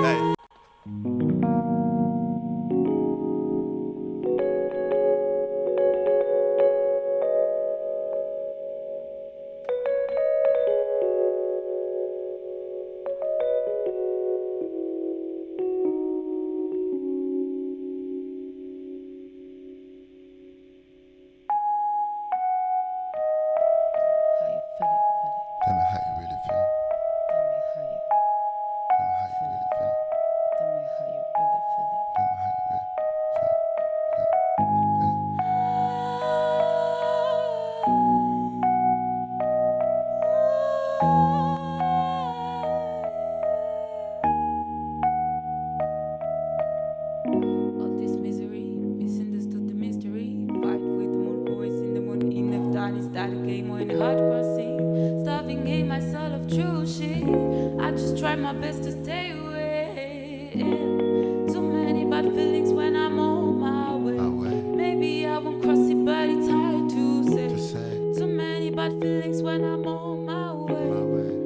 Hey. Tell me how you really feel. Tell me how you really feel. Tell me how you really feel. All this misery, misunderstood the mystery. Fight with the moon, voice in the moon. Enough time is that a game when hard crossing. Starving in my soul of true shit. I just try my best to stay away. Too many bad feelings when I'm on my way. Maybe I won't cross it, but it's hard to say. Too many bad feelings when I'm on my way.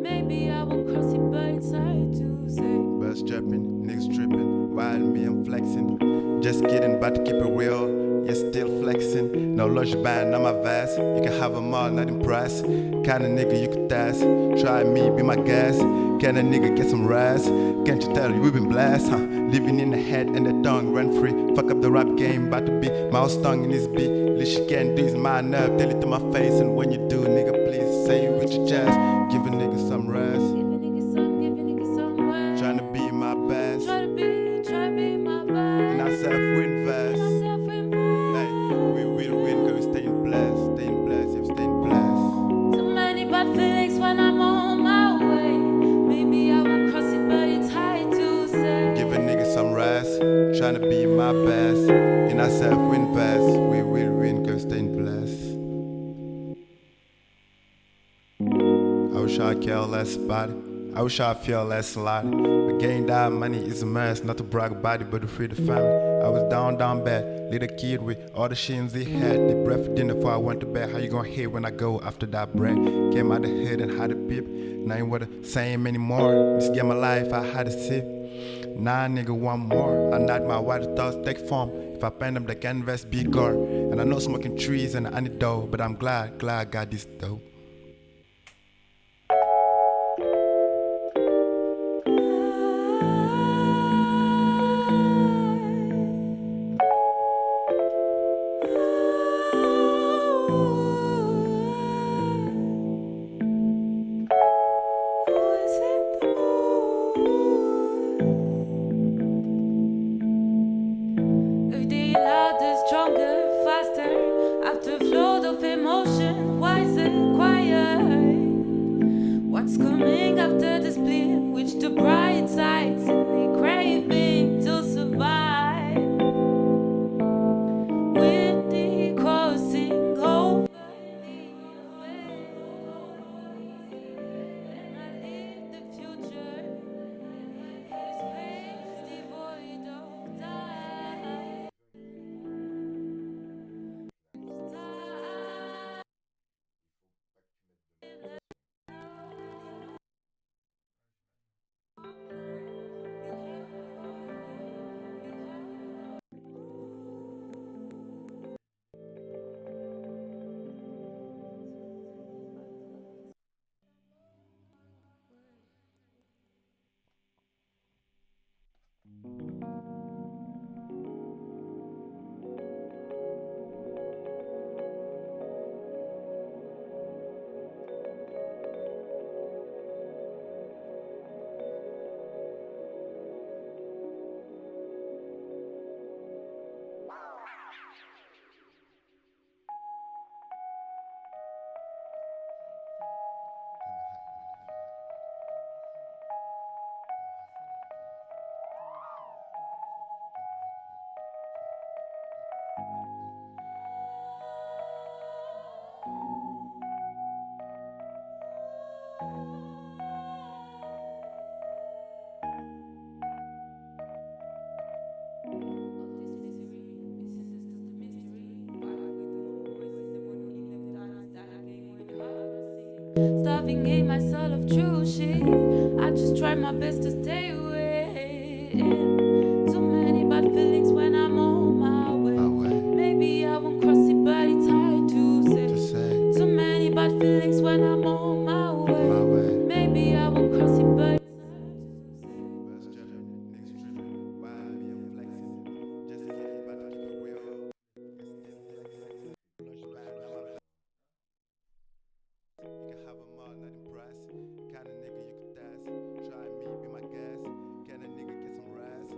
Maybe I won't cross it, but it's hard to say. Birds chirping, niggas tripping, while me I'm flexing. Just kidding, but to keep it real. yeah, still flexing. No luxury band on my vest. You can have them all, not impressed. Kinda nigga you could test. Try me, be my guest. Can a nigga get some rest? Can't you tell we've been blessed, huh? Living in the head and the tongue, rent free. Fuck up the rap game, about to be mouse tongue in this beat. Least you can do is mind up, tell it to my face. And when you do, nigga, please say it with your chest. Give a nigga some rest. Give a nigga some rest. Tryna be my best. Try to be my best. And ourself we invest. Hey, we will win, cause we staying blessed. Staying blessed, yeah, staying blessed. Too many bad feelings when I'm on my way. Maybe I won't cross it, but it's hard to say. Give a nigga some rest. Tryna be my best. In ourself we invest. We will win, cause we staying blessed. I wish I care less about it. I wish I feel less lot. But getting that money is a mess. Not to brag about it, but to free the family. I was down bad. Little kid with all the shins he had. The breath for dinner before I went to bed. How you gonna hate when I go after that bread? Came out the hood and had a peep. Now ain't what the same anymore. Just get my life, I had a sip. Nah, nigga, one more. I not my wild thoughts take form. If I pen them, the canvas be gore. And I know smoking trees and an antidote. But I'm glad I got this dope. Every day louder, stronger, faster. After flood of emotion, wiser, quiet. What's coming after this split? Which the bright sides and the craving to survive. With the crossing over the way. And I live the future. This place devoid of time. Starving in my soul of true shit. I just try my best to stay away. Too many bad feelings when I'm on my way. Maybe I won't cross it, but it's hard to say. Too many bad feelings when I'm on my way. Maybe I won't cross it, but it's hard to say. You can have them all, not impressed. Kinda nigga you could test. Try me, be my guest. Can a nigga get some rest?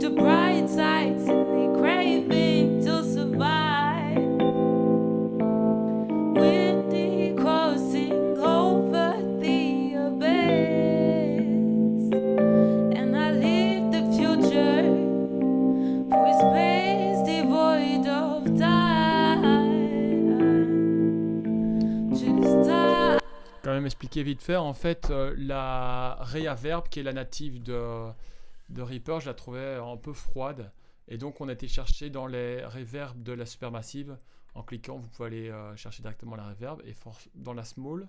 the bright sides and the craving to survive. With the crossing over the abyss, and I leave the future for a space devoid of time. Just time. Quand même expliquer vite fait, en fait, la Reaverb, qui est la native de Reaper, je la trouvais un peu froide. Et donc, on a été chercher dans les reverbs de la Supermassive. En cliquant, vous pouvez aller chercher directement la reverb. Et dans la Small,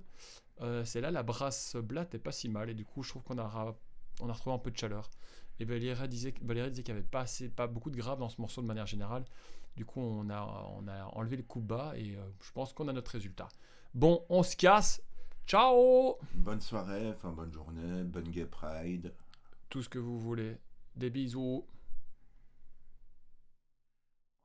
c'est là, la Brass Blatt n'est pas si mal. Et du coup, je trouve qu'on a retrouvé un peu de chaleur. Et Valérie disait qu'il n'y avait pas beaucoup de graves dans ce morceau de manière générale. Du coup, on a enlevé le coup bas et je pense qu'on a notre résultat. Bon, on se casse. Ciao! Bonne soirée, bonne journée, bonne Gay Pride. Tout ce que vous voulez. Des bisous.